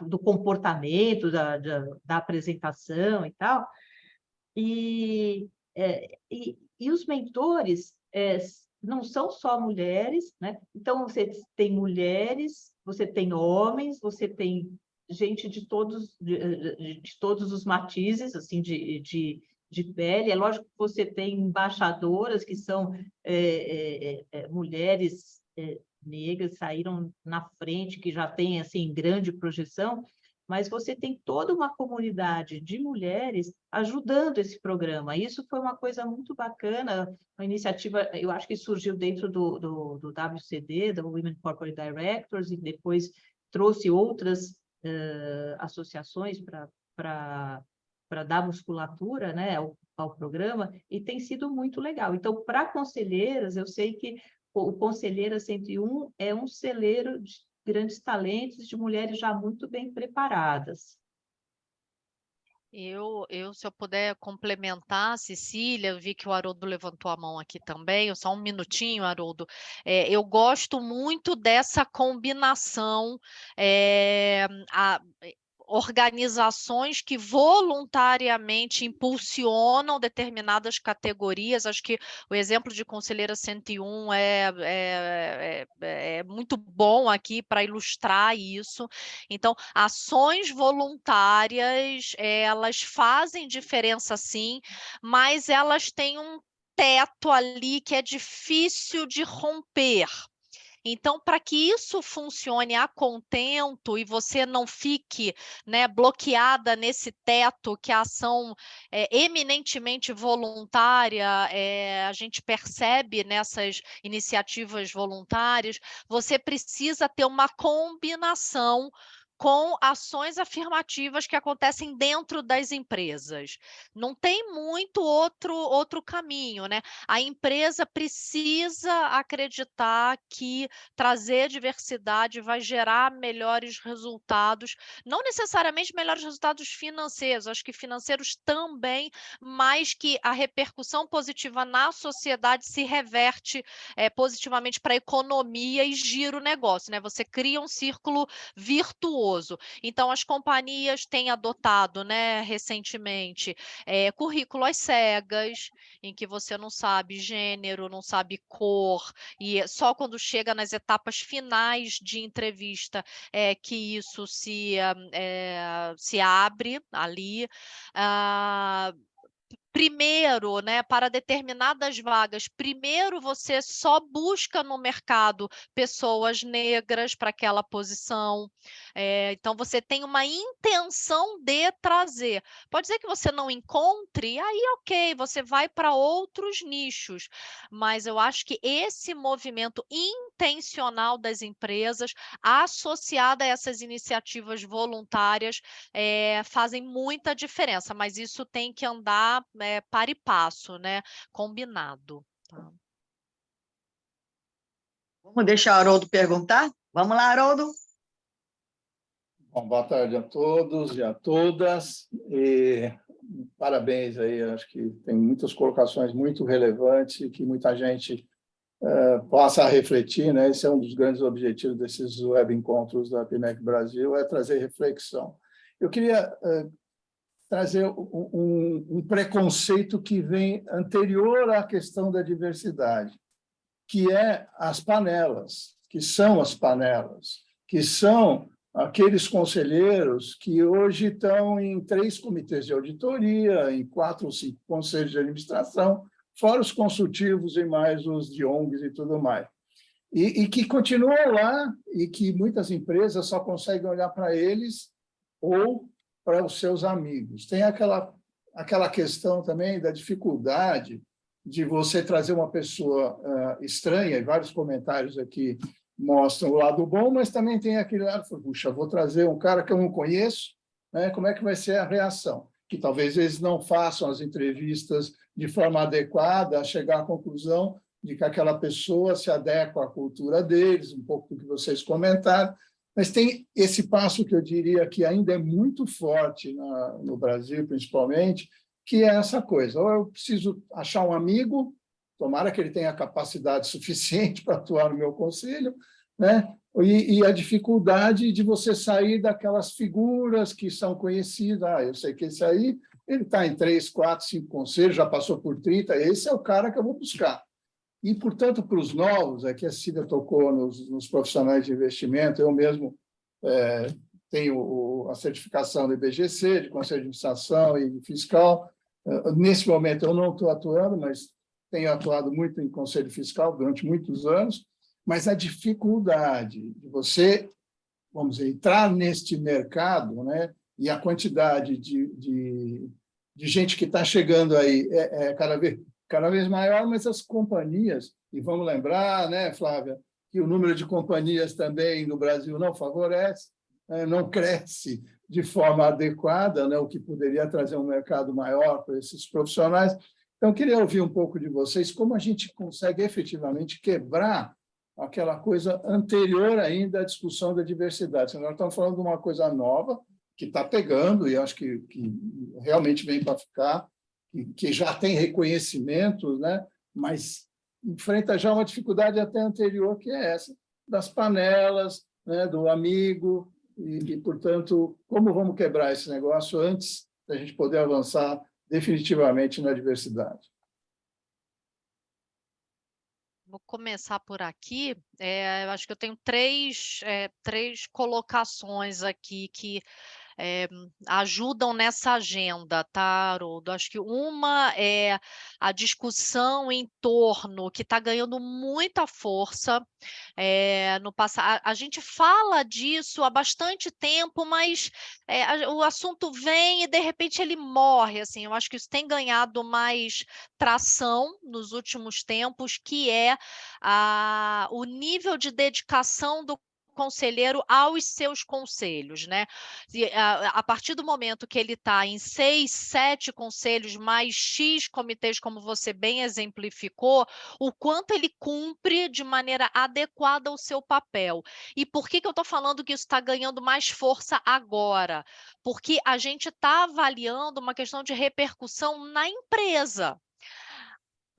do comportamento, da apresentação e tal. E os mentores não são só mulheres, né? Então, você tem mulheres, você tem homens, você tem gente de todos os matizes, assim, de pele. É lógico que você tem embaixadoras que são mulheres negras, saíram na frente, que já tem, assim, grande projeção, mas você tem toda uma comunidade de mulheres ajudando esse programa. Isso foi uma coisa muito bacana, uma iniciativa, eu acho que surgiu dentro do WCD, do Women Corporate Directors, e depois trouxe outras associações para dar musculatura, né, ao programa, e tem sido muito legal. Então, para conselheiras, eu sei que o Conselheira 101 é um celeiro de grandes talentos, de mulheres já muito bem preparadas. Se eu puder complementar, Cecília, eu vi que o Haroldo levantou a mão aqui também, só um minutinho, Haroldo. Eu gosto muito dessa combinação, organizações que voluntariamente impulsionam determinadas categorias. Acho que o exemplo de Conselheira 101 é muito bom aqui para ilustrar isso. Então, ações voluntárias, elas fazem diferença sim, mas elas têm um teto ali que é difícil de romper. Então, para que isso funcione a contento e você não fique, né, bloqueada nesse teto, que a ação é eminentemente voluntária, a gente percebe nessas iniciativas voluntárias, você precisa ter uma combinação com ações afirmativas que acontecem dentro das empresas. Não tem muito outro caminho, né? A empresa precisa acreditar que trazer diversidade vai gerar melhores resultados, não necessariamente melhores resultados financeiros, acho que financeiros também, mas que a repercussão positiva na sociedade se reverte positivamente para a economia e gira o negócio, né? Você cria um círculo virtuoso. Então, as companhias têm adotado, né, recentemente, currículo às cegas, em que você não sabe gênero, não sabe cor, e só quando chega nas etapas finais de entrevista que isso se abre ali. Primeiro, né, para determinadas vagas, primeiro você só busca no mercado pessoas negras para aquela posição. Então, você tem uma intenção de trazer. Pode ser que você não encontre, aí ok, você vai para outros nichos. Mas eu acho que esse movimento intencional das empresas, associado a essas iniciativas voluntárias, fazem muita diferença, mas isso tem que andar para e passo, né? Combinado. Tá? Vamos deixar o Haroldo perguntar? Vamos lá, Haroldo. Bom, boa tarde a todos e a todas. E parabéns aí, acho que tem muitas colocações muito relevantes e que muita gente possa refletir, né? Esse é um dos grandes objetivos desses web encontros da PMEC Brasil, é trazer reflexão. Eu queria trazer um preconceito que vem anterior à questão da diversidade, que é as panelas, que são aqueles conselheiros que hoje estão em 3 comitês de auditoria, em 4 ou 5 conselhos de administração, fora os consultivos e mais os de ONGs e tudo mais. E que continuam lá e que muitas empresas só conseguem olhar para eles ou para os seus amigos. Tem aquela questão também da dificuldade de você trazer uma pessoa estranha, e vários comentários aqui mostram o lado bom, mas também tem aquele lado, puxa, vou trazer um cara que eu não conheço, né? Como é que vai ser a reação? Que talvez eles não façam as entrevistas de forma adequada, a chegar à conclusão de que aquela pessoa se adequa à cultura deles, um pouco do que vocês comentaram, mas tem esse passo que eu diria que ainda é muito forte no Brasil, principalmente, que é essa coisa, ou eu preciso achar um amigo, tomara que ele tenha capacidade suficiente para atuar no meu conselho, né? E a dificuldade de você sair daquelas figuras que são conhecidas. Eu sei que esse aí, ele está em 3, 4, 5 conselhos, já passou por 30, esse é o cara que eu vou buscar. E, portanto, para os novos, aqui a Cida tocou nos profissionais de investimento, eu mesmo tenho a certificação do IBGC, de Conselho de Administração e Fiscal. Nesse momento eu não estou atuando, mas tenho atuado muito em Conselho Fiscal durante muitos anos, mas a dificuldade de você, vamos dizer, entrar neste mercado, né, e a quantidade de gente que está chegando aí é cada vez maior, mas as companhias, e vamos lembrar, né, Flávia, que o número de companhias também no Brasil não favorece, não cresce de forma adequada, né, o que poderia trazer um mercado maior para esses profissionais. Então, eu queria ouvir um pouco de vocês como a gente consegue efetivamente quebrar aquela coisa anterior ainda à discussão da diversidade. Nós estamos falando de uma coisa nova, que está pegando, e acho que realmente vem para ficar, que já tem reconhecimento, né? Mas enfrenta já uma dificuldade até anterior, que é essa, das panelas, né? Do amigo, e, portanto, como vamos quebrar esse negócio antes da gente poder avançar definitivamente na diversidade? Vou começar por aqui. Eu acho que eu tenho três colocações aqui que ajudam nessa agenda, tá, Haroldo? Acho que uma é a discussão em torno, que está ganhando muita força no passado. A gente fala disso há bastante tempo, mas o assunto vem e, de repente, ele morre. Assim, eu acho que isso tem ganhado mais tração nos últimos tempos, que é o nível de dedicação do conselheiro aos seus conselhos, né? A partir do momento que ele está em 6, 7 conselhos mais X comitês, como você bem exemplificou, o quanto ele cumpre de maneira adequada o seu papel. E por que eu estou falando que isso está ganhando mais força agora? Porque a gente está avaliando uma questão de repercussão na empresa.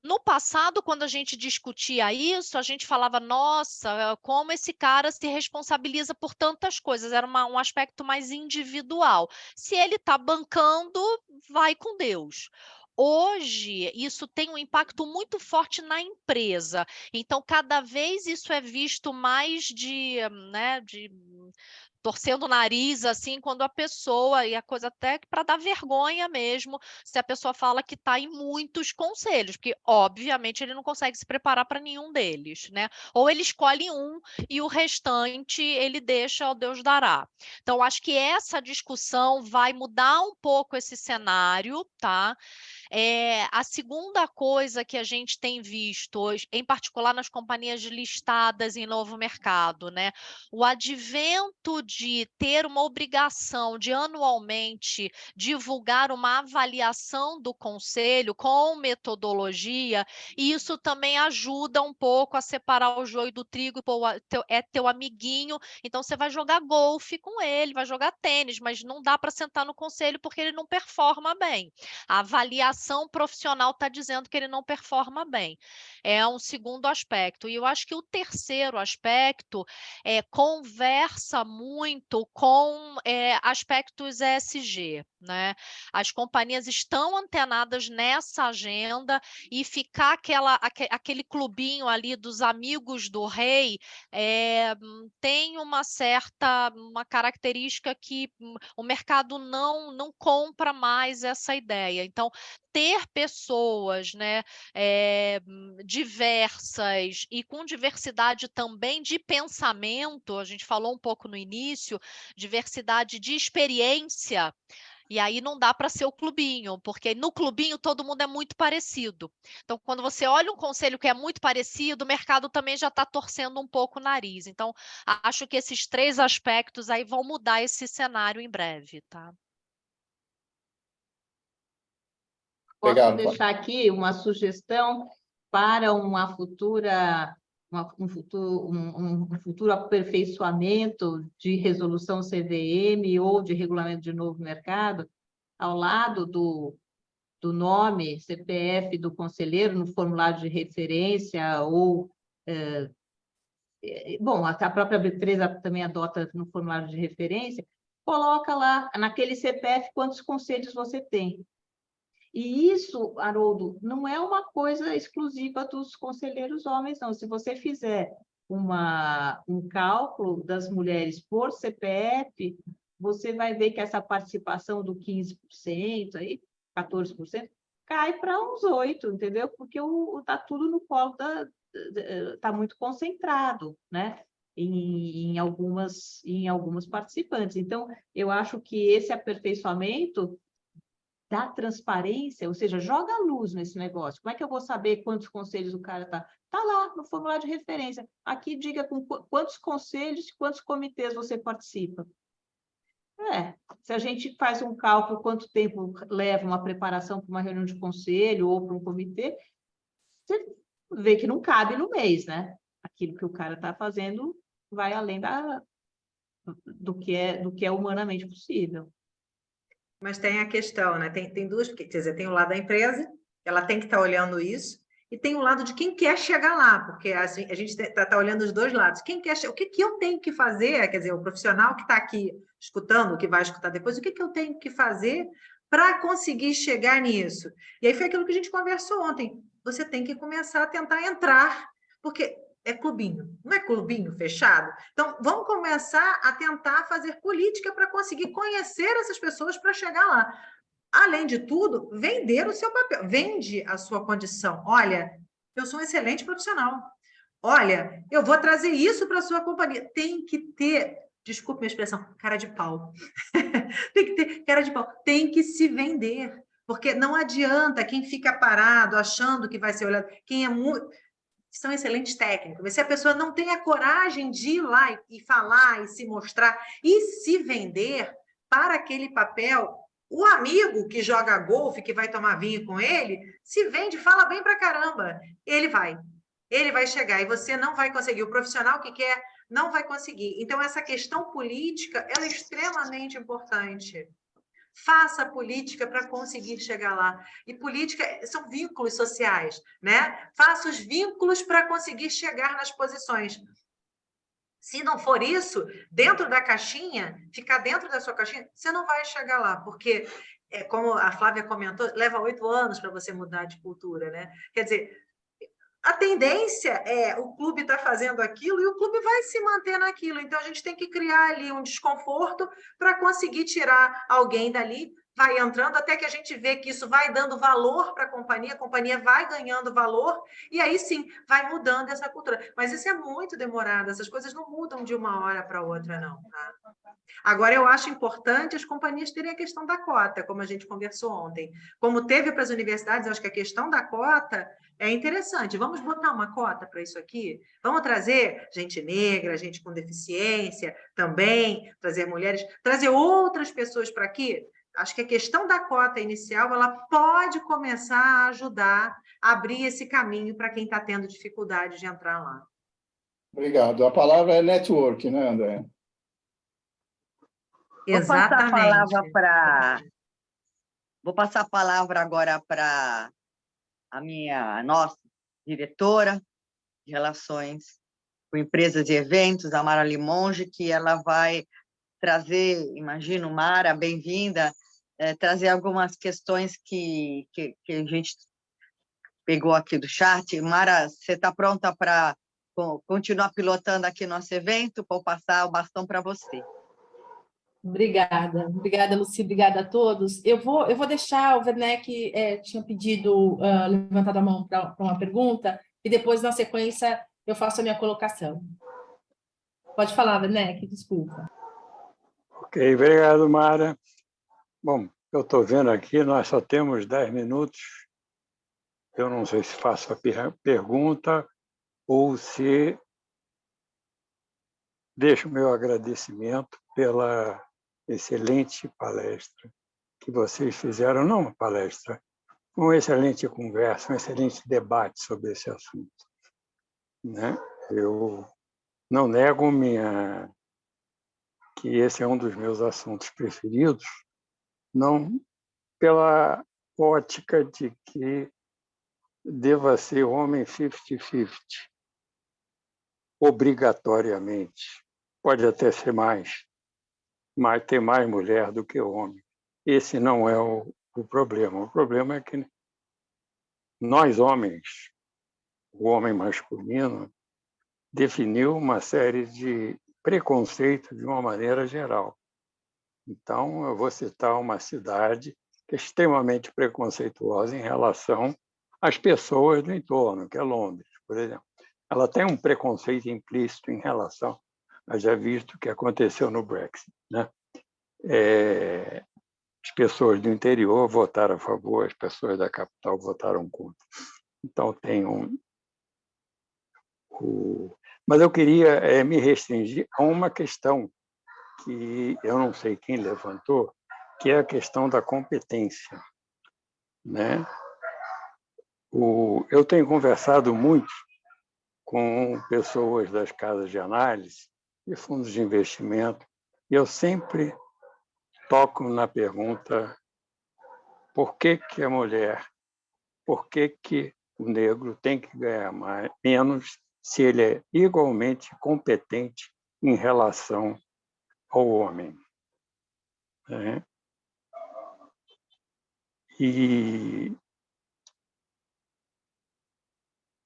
No passado, quando a gente discutia isso, a gente falava, nossa, como esse cara se responsabiliza por tantas coisas, era um aspecto mais individual. Se ele está bancando, vai com Deus. Hoje, isso tem um impacto muito forte na empresa. Então, cada vez isso é visto mais de torcendo o nariz, assim, quando a pessoa, e a coisa até para dar vergonha mesmo, se a pessoa fala que está em muitos conselhos, porque, obviamente, ele não consegue se preparar para nenhum deles, né? Ou ele escolhe um e o restante ele deixa ao Deus dará. Então, acho que essa discussão vai mudar um pouco esse cenário, tá? A segunda coisa que a gente tem visto hoje, em particular nas companhias listadas em novo mercado, né? O advento de ter uma obrigação de anualmente divulgar uma avaliação do conselho com metodologia, e isso também ajuda um pouco a separar o joio do trigo. Pô, é teu amiguinho, então você vai jogar golfe com ele, vai jogar tênis, mas não dá para sentar no conselho porque ele não performa bem. A avaliação profissional está dizendo que ele não performa bem. É um segundo aspecto. E eu acho que o terceiro aspecto conversa muito com aspectos ESG, né? As companhias estão antenadas nessa agenda, e ficar aquele clubinho ali dos amigos do rei tem uma característica que o mercado não compra mais essa ideia. Então, ter pessoas, né, diversas e com diversidade também de pensamento, a gente falou um pouco no início, diversidade de experiência, E aí não dá para ser o clubinho, porque no clubinho todo mundo é muito parecido. Então, quando você olha um conselho que é muito parecido, o mercado também já está torcendo um pouco o nariz. Então, acho que esses 3 aspectos aí vão mudar esse cenário em breve, tá? Posso Obrigado. deixar aqui uma sugestão para uma futura, um futuro aperfeiçoamento de resolução CVM ou de regulamento de novo mercado, ao lado do nome, CPF do conselheiro no formulário de referência ou bom, a própria B3 também adota no formulário de referência, coloca lá naquele CPF quantos conselhos você tem. E isso, Haroldo, não é uma coisa exclusiva dos conselheiros homens, não. Se você fizer um cálculo das mulheres por CPF, você vai ver que essa participação do 15%, aí, 14%, cai para uns 8%, entendeu? Porque está tudo no colo, está muito concentrado, né? Em algumas participantes. Então, eu acho que esse aperfeiçoamento da transparência, ou seja, joga a luz nesse negócio. Como é que eu vou saber quantos conselhos o cara está? Está lá no formulário de referência. Aqui diga com quantos conselhos, quantos comitês você participa. Se a gente faz um cálculo quanto tempo leva uma preparação para uma reunião de conselho ou para um comitê, você vê que não cabe no mês, né? Aquilo que o cara está fazendo vai além do que é humanamente possível. Mas tem a questão, né? Tem duas, quer dizer, tem o lado da empresa, ela tem que estar olhando isso, e tem o lado de quem quer chegar lá, porque assim, a gente está olhando os dois lados. Quem quer, o que eu tenho que fazer, quer dizer, o profissional que está aqui escutando, que vai escutar depois, o que eu tenho que fazer para conseguir chegar nisso? E aí foi aquilo que a gente conversou ontem. Você tem que começar a tentar entrar, porque é clubinho, não é clubinho fechado? Então, vamos começar a tentar fazer política para conseguir conhecer essas pessoas para chegar lá. Além de tudo, vender o seu papel, vende a sua condição. Olha, eu sou um excelente profissional. Olha, eu vou trazer isso para a sua companhia. Tem que ter, desculpe minha expressão, cara de pau. Tem que ter cara de pau. Tem que se vender. Porque não adianta quem fica parado achando que vai ser olhado. Quem é muito... São excelentes técnicos, mas se a pessoa não tem a coragem de ir lá e falar, e se mostrar, e se vender para aquele papel, o amigo que joga golfe, que vai tomar vinho com ele, se vende, fala bem pra caramba, ele vai chegar, e você não vai conseguir, o profissional que quer não vai conseguir. Então, essa questão política, ela é extremamente importante. Faça política para conseguir chegar lá. E política são vínculos sociais, né? Faça os vínculos para conseguir chegar nas posições. Se não for isso, dentro da caixinha, ficar dentro da sua caixinha, você não vai chegar lá, porque, como a Flávia comentou, leva 8 anos para você mudar de cultura, né? Quer dizer, a tendência é o clube está fazendo aquilo e o clube vai se manter naquilo. Então, a gente tem que criar ali um desconforto para conseguir tirar alguém dali, vai entrando, até que a gente vê que isso vai dando valor para a companhia vai ganhando valor, e aí sim, vai mudando essa cultura. Mas isso é muito demorado, essas coisas não mudam de uma hora para outra, não. Tá? Agora, eu acho importante as companhias terem a questão da cota, como a gente conversou ontem. Como teve para as universidades, eu acho que a questão da cota é interessante. Vamos botar uma cota para isso aqui? Vamos trazer gente negra, gente com deficiência também, trazer mulheres, trazer outras pessoas para aqui? Acho que a questão da cota inicial ela pode começar a ajudar a abrir esse caminho para quem está tendo dificuldade de entrar lá. Obrigado. A palavra é network, né, André? Exatamente. Vou passar a palavra agora para a nossa diretora de Relações com Empresas e Eventos, a Mara Limonge, que ela vai trazer, imagino, Mara, bem-vinda, trazer algumas questões que a gente pegou aqui do chat. Mara, você está pronta para continuar pilotando aqui nosso evento? Vou passar o bastão para você. Obrigada, Luci, obrigada a todos. Eu vou deixar, o Werneck tinha pedido, levantado a mão para uma pergunta, e depois, na sequência, eu faço a minha colocação. Pode falar, Werneck, desculpa. Ok, obrigado, Mara. Bom, Eu estou vendo aqui, nós só temos 10 minutos. Eu não sei se faço a pergunta ou se deixo o meu agradecimento pela excelente palestra que vocês fizeram. Não uma palestra, uma excelente conversa, um excelente debate sobre esse assunto, né? Eu não nego que esse é um dos meus assuntos preferidos, não pela ótica de que deva ser homem 50-50, obrigatoriamente. Pode até ser mais, mas ter mais mulher do que homem. Esse não é o problema. O problema é que nós, homens, o homem masculino, definiu uma série de preconceitos de uma maneira geral. Então, eu vou citar uma cidade que é extremamente preconceituosa em relação às pessoas do entorno, que é Londres, por exemplo. Ela tem um preconceito implícito em relação, a já visto o que aconteceu no Brexit, né? As pessoas do interior votaram a favor, as pessoas da capital votaram contra. Então, tem Mas eu queria me restringir a uma questão que eu não sei quem levantou, que é a questão da competência, né? Eu tenho conversado muito com pessoas das casas de análise e fundos de investimento, e eu sempre toco na pergunta: por que a mulher, por que o negro tem que ganhar menos se ele é igualmente competente em relação ao homem, né? E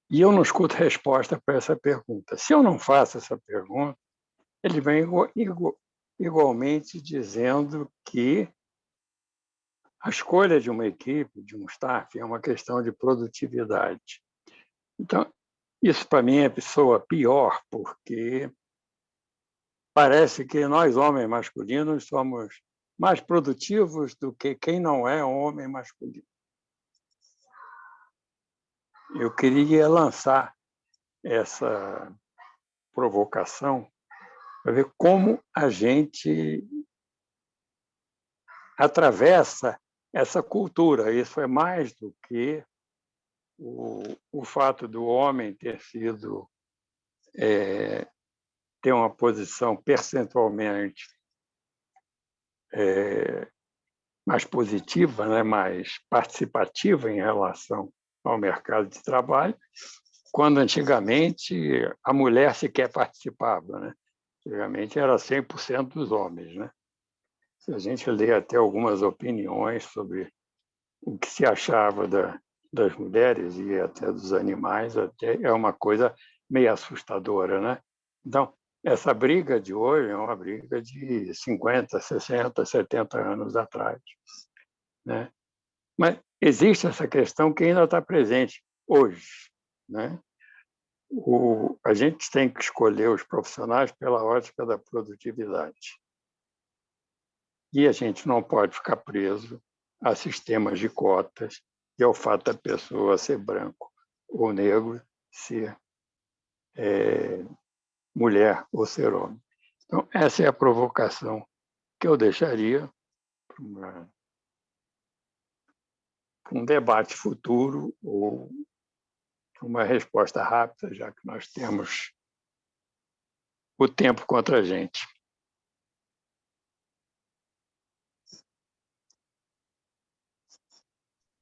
eu não escuto resposta para essa pergunta. Se eu não faço essa pergunta, ele vem igualmente dizendo que a escolha de uma equipe, de um staff, é uma questão de produtividade. Então, isso para mim é soa pior, porque parece que nós, homens masculinos, somos mais produtivos do que quem não é homem masculino. Eu queria lançar essa provocação para ver como a gente atravessa essa cultura. Isso é mais do que o fato do homem ter uma posição percentualmente mais positiva, né, mais participativa em relação ao mercado de trabalho, quando antigamente a mulher sequer participava, né? Antigamente era 100% dos homens, né? Se a gente lê até algumas opiniões sobre o que se achava das mulheres e até dos animais, até é uma coisa meio assustadora, né? Então, essa briga de hoje é uma briga de 50, 60, 70 anos atrás, né? Mas existe essa questão que ainda está presente hoje, né? A gente tem que escolher os profissionais pela ótica da produtividade. E a gente não pode ficar preso a sistemas de cotas e ao fato da pessoa ser branco ou negro, ser mulher ou ser homem. Então, essa é a provocação que eu deixaria para um debate futuro ou uma resposta rápida, já que nós temos o tempo contra a gente.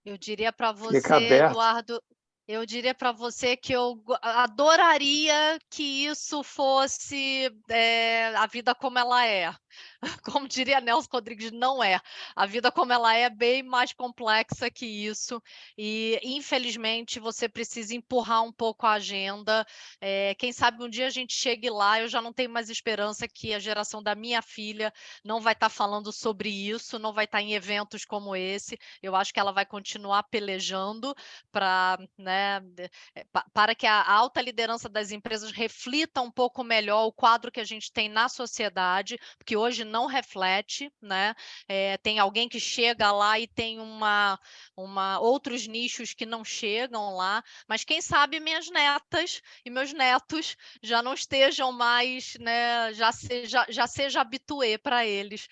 Eu diria para Fica você, aberto. Eduardo, eu diria para você que eu adoraria que isso fosse a vida como ela é. Como diria Nelson Rodrigues, não é. A vida como ela é bem mais complexa que isso e, infelizmente, você precisa empurrar um pouco a agenda. Quem sabe um dia a gente chegue lá, eu já não tenho mais esperança que a geração da minha filha não vai estar falando sobre isso, não vai estar em eventos como esse. Eu acho que ela vai continuar pelejando para, né, para que a alta liderança das empresas reflita um pouco melhor o quadro que a gente tem na sociedade, porque hoje não reflete, né? Tem alguém que chega lá e tem outros nichos que não chegam lá, mas quem sabe minhas netas e meus netos já não estejam mais, né? Já seja habitué para eles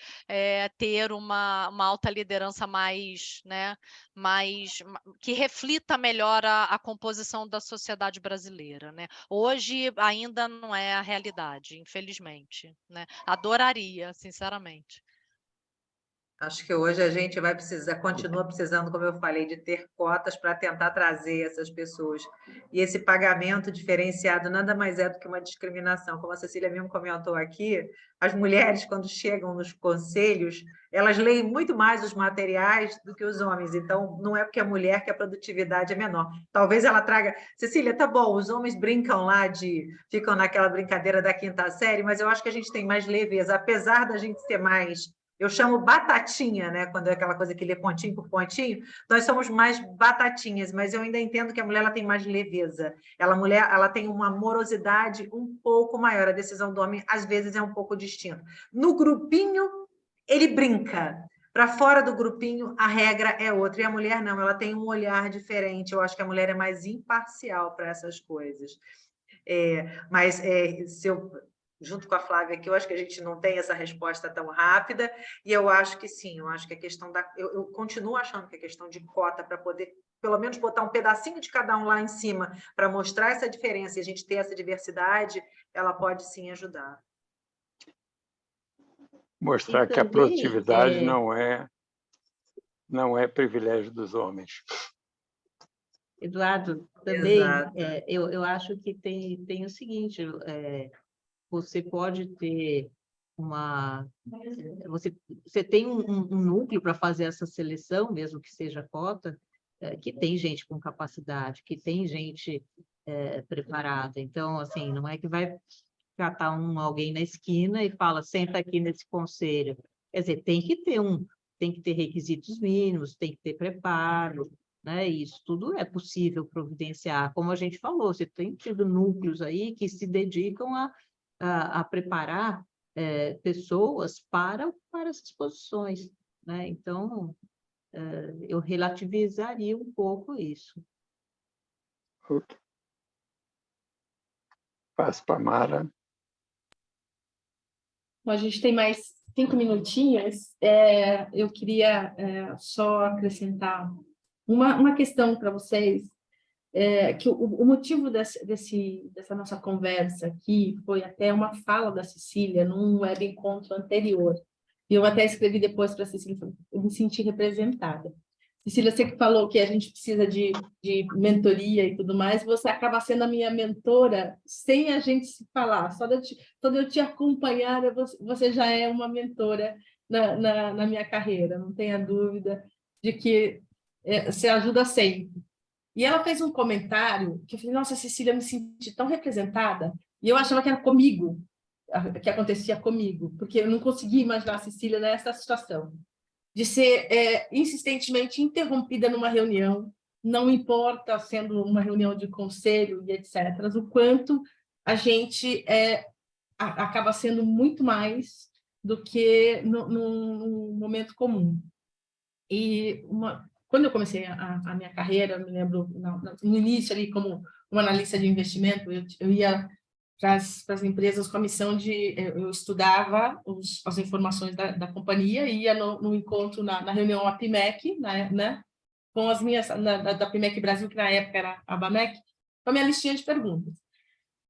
ter uma alta liderança mais, né? Que reflita melhor a composição da sociedade brasileira, né? Hoje ainda não é a realidade, infelizmente, né? Adoraria, sinceramente. Acho que hoje a gente vai precisar, continua precisando, como eu falei, de ter cotas para tentar trazer essas pessoas. E esse pagamento diferenciado nada mais é do que uma discriminação. Como a Cecília mesmo comentou aqui, as mulheres, quando chegam nos conselhos, elas leem muito mais os materiais do que os homens. Então, não é porque é mulher que a produtividade é menor. Talvez ela traga... Cecília, tá bom, os homens brincam lá, ficam naquela brincadeira da quinta série, mas eu acho que a gente tem mais leveza, apesar da gente ser mais... Eu chamo batatinha, né? Quando é aquela coisa que lê pontinho por pontinho, nós somos mais batatinhas, mas eu ainda entendo que a mulher ela tem mais leveza. Ela tem uma morosidade um pouco maior. A decisão do homem, às vezes, é um pouco distinta. No grupinho, ele brinca. Para fora do grupinho, a regra é outra. E a mulher não, ela tem um olhar diferente. Eu acho que a mulher é mais imparcial para essas coisas. Mas se eu... junto com a Flávia aqui, eu acho que a gente não tem essa resposta tão rápida, e eu acho que sim, eu acho que a questão da... Eu continuo achando que a questão de cota, para poder, pelo menos, botar um pedacinho de cada um lá em cima, para mostrar essa diferença e a gente ter essa diversidade, ela pode sim ajudar. Mostrar que a produtividade não é privilégio dos homens. Eduardo, também, eu acho que tem o seguinte... você pode ter você tem um núcleo para fazer essa seleção, mesmo que seja cota, que tem gente com capacidade, que tem gente preparada. Então, assim, não é que vai catar alguém na esquina e fala, senta aqui nesse conselho. Quer dizer, tem que ter requisitos mínimos, tem que ter preparo, né? Isso tudo é possível providenciar. Como a gente falou, você tem tido núcleos aí que se dedicam a preparar pessoas para essas posições, né? Então, eu relativizaria um pouco isso. Passo para a Mara. Bom, a gente tem mais 5 minutinhos. Eu queria só acrescentar uma questão para vocês, que o motivo dessa nossa conversa aqui foi até uma fala da Cecília num web encontro anterior. E eu até escrevi depois para a Cecília, eu me senti representada. Cecília, você que falou que a gente precisa de mentoria e tudo mais, você acaba sendo a minha mentora sem a gente se falar. Só de eu te acompanhar, você já é uma mentora na minha carreira, não tenha dúvida de que você ajuda sempre. E ela fez um comentário que eu falei, nossa, Cecília, eu me senti tão representada, e eu achava que era comigo, que acontecia comigo, porque eu não conseguia imaginar a Cecília nessa situação, de ser insistentemente interrompida numa reunião, não importa sendo uma reunião de conselho e etc., o quanto a gente acaba sendo muito mais do que num momento comum. E quando eu comecei a minha carreira, eu me lembro, no início ali, como uma analista de investimento, eu ia para as empresas com a missão de... Eu estudava as informações da companhia e ia no encontro, na reunião APMEC, né, com as minhas... da APMEC Brasil, que na época era a ABAMEC, com a minha listinha de perguntas.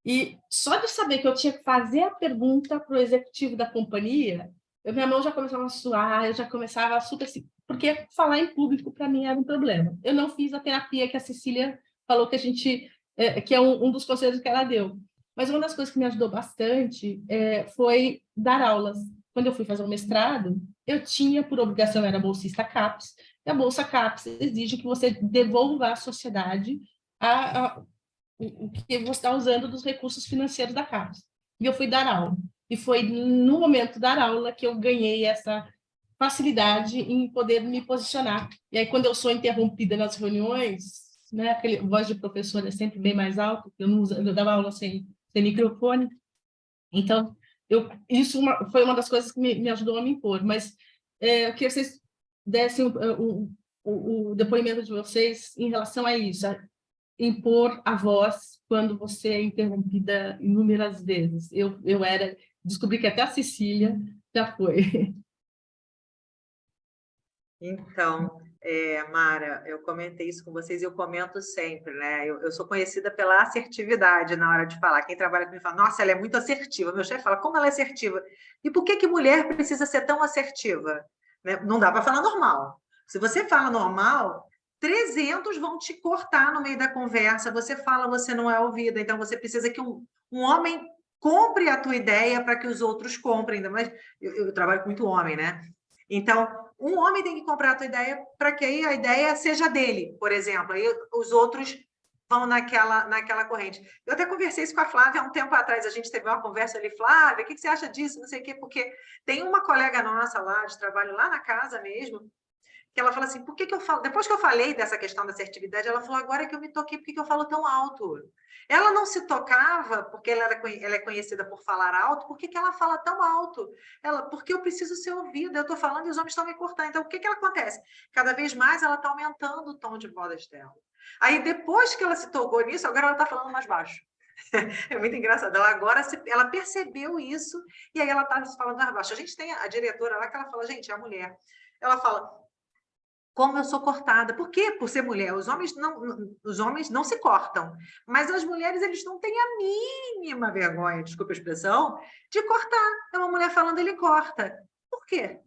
E só de saber que eu tinha que fazer a pergunta para o executivo da companhia, minha mão já começava a suar, eu já começava a super... Porque falar em público, para mim, era um problema. Eu não fiz a terapia que a Cecília falou que a gente... que é um dos conselhos que ela deu. Mas uma das coisas que me ajudou bastante foi dar aulas. Quando eu fui fazer o mestrado, eu tinha, por obrigação, era bolsista CAPES, e a Bolsa CAPES exige que você devolva à sociedade o que você está usando dos recursos financeiros da CAPES. E eu fui dar aula. E foi no momento de dar aula que eu ganhei essa facilidade em poder me posicionar. E aí, quando eu sou interrompida nas reuniões, né, aquele voz de professor é sempre bem mais alto, eu dava aula sem microfone, então Isso foi uma das coisas que me ajudou a me impor, mas eu queria que vocês dessem o depoimento de vocês em relação a isso, a impor a voz quando você é interrompida inúmeras vezes. Descobri que até a Cecília já foi. Então, Mara, eu comentei isso com vocês e eu comento sempre, né? Eu sou conhecida pela assertividade na hora de falar. Quem trabalha comigo fala, nossa, ela é muito assertiva. Meu chefe fala, como ela é assertiva? E por que mulher precisa ser tão assertiva? Né? Não dá para falar normal. Se você fala normal, 300 vão te cortar no meio da conversa. Você fala, você não é ouvida. Então, você precisa que um homem compre a tua ideia para que os outros comprem. Mas eu trabalho com muito homem, né? Então, um homem tem que comprar a tua ideia para que aí a ideia seja dele, por exemplo. Aí os outros vão naquela corrente. Eu até conversei isso com a Flávia há um tempo atrás. A gente teve uma conversa ali, Flávia, o que você acha disso? Não sei o quê, porque tem uma colega nossa lá, de trabalho lá na casa mesmo, que ela fala assim, por que eu falo... Depois que eu falei dessa questão da assertividade, ela falou, agora que eu me toquei, por que eu falo tão alto? Ela não se tocava, porque ela é conhecida por falar alto, por que ela fala tão alto? Porque eu preciso ser ouvida, eu estou falando e os homens estão me cortando. Então, o que acontece? Cada vez mais ela está aumentando o tom de voz dela. Aí, depois que ela se tocou nisso, agora ela está falando mais baixo. É muito engraçado. Ela percebeu isso e aí ela está falando mais baixo. A gente tem a diretora lá que ela fala, gente, é a mulher. Ela fala... Como eu sou cortada. Por quê? Por ser mulher. Os homens não se cortam. Mas as mulheres, eles não têm a mínima vergonha, desculpa a expressão, de cortar. É uma mulher falando, ele corta. Por quê?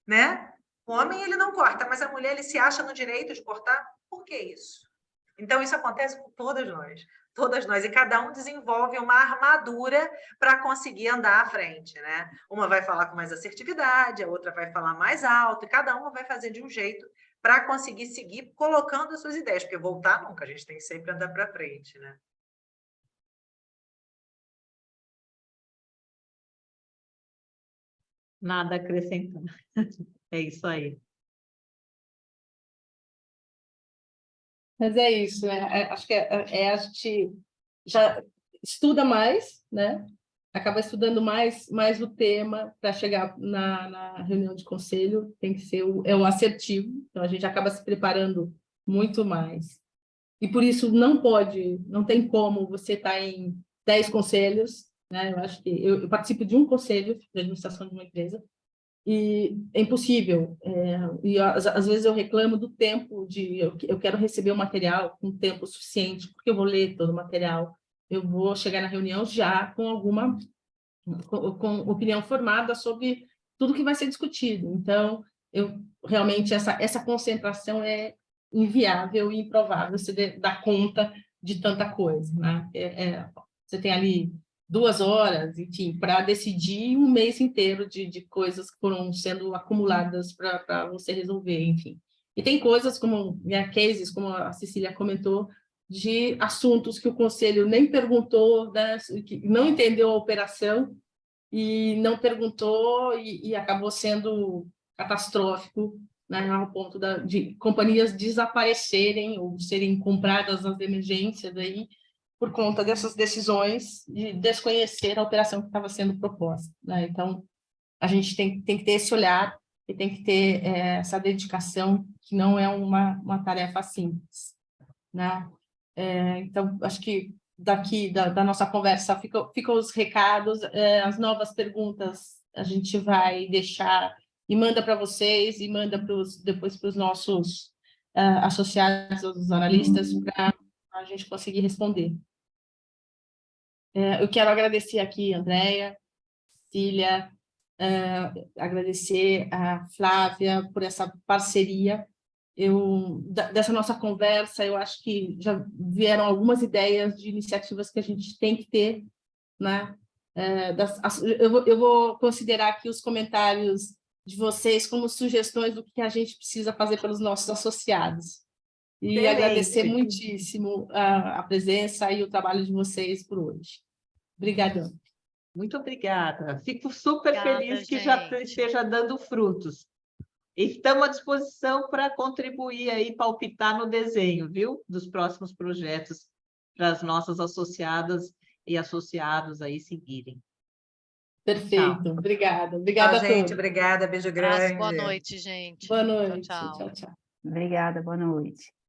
Né? O homem, ele não corta, mas a mulher, ele se acha no direito de cortar. Por que isso? Então, isso acontece com todas nós. Todas nós. E cada um desenvolve uma armadura para conseguir andar à frente, né? Uma vai falar com mais assertividade, a outra vai falar mais alto, e cada uma vai fazer de um jeito para conseguir seguir colocando as suas ideias, porque voltar nunca, a gente tem que sempre andar para frente, né? Nada a acrescentar. É isso aí. Mas é isso, né? Acho que a gente já estuda mais, né? Acaba estudando mais o tema para chegar na reunião de conselho, tem que ser o assertivo, então a gente acaba se preparando muito mais. E por isso não tem como você estar em 10 conselhos, né? Eu acho que eu participo de um conselho de administração de uma empresa, e é impossível. E às vezes eu reclamo do tempo eu quero receber o material com tempo suficiente, porque eu vou ler todo o material, eu vou chegar na reunião já com opinião formada sobre tudo que vai ser discutido. Então, realmente essa concentração é inviável e improvável você dar conta de tanta coisa, né? Você tem ali 2 horas, enfim, para decidir um mês inteiro de coisas que foram sendo acumuladas para você resolver, enfim. E tem coisas como cases, como a Cecília comentou, de assuntos que o conselho nem perguntou, né, que não entendeu a operação e não perguntou e acabou sendo catastrófico, né, ao ponto de companhias desaparecerem ou serem compradas nas emergências aí, por conta dessas decisões de desconhecer a operação que estava sendo proposta, né? Então, a gente tem que ter esse olhar e tem que ter essa dedicação, que não é uma tarefa simples, né? Então, acho que daqui da nossa conversa ficam os recados, as novas perguntas a gente vai deixar e manda para vocês e manda depois para os nossos associados, os analistas, para a gente conseguir responder. Eu quero agradecer aqui a Andréia, Cília, agradecer a Flávia por essa parceria. Dessa nossa conversa, eu acho que já vieram algumas ideias de iniciativas que a gente tem que ter, né? Eu vou considerar aqui os comentários de vocês como sugestões do que a gente precisa fazer pelos nossos associados. E Excelente. Agradecer muitíssimo a presença e o trabalho de vocês por hoje. Obrigada. Muito obrigada. Fico super feliz que gente. já esteja dando frutos. E estamos à disposição para contribuir aí, palpitar no desenho, viu? Dos próximos projetos para as nossas associadas e associados aí seguirem. Perfeito, obrigada. Obrigada a gente, todos. obrigada, beijo Abraço, grande. boa noite, gente. Boa noite. Tchau, tchau. Tchau, tchau. Obrigada, boa noite.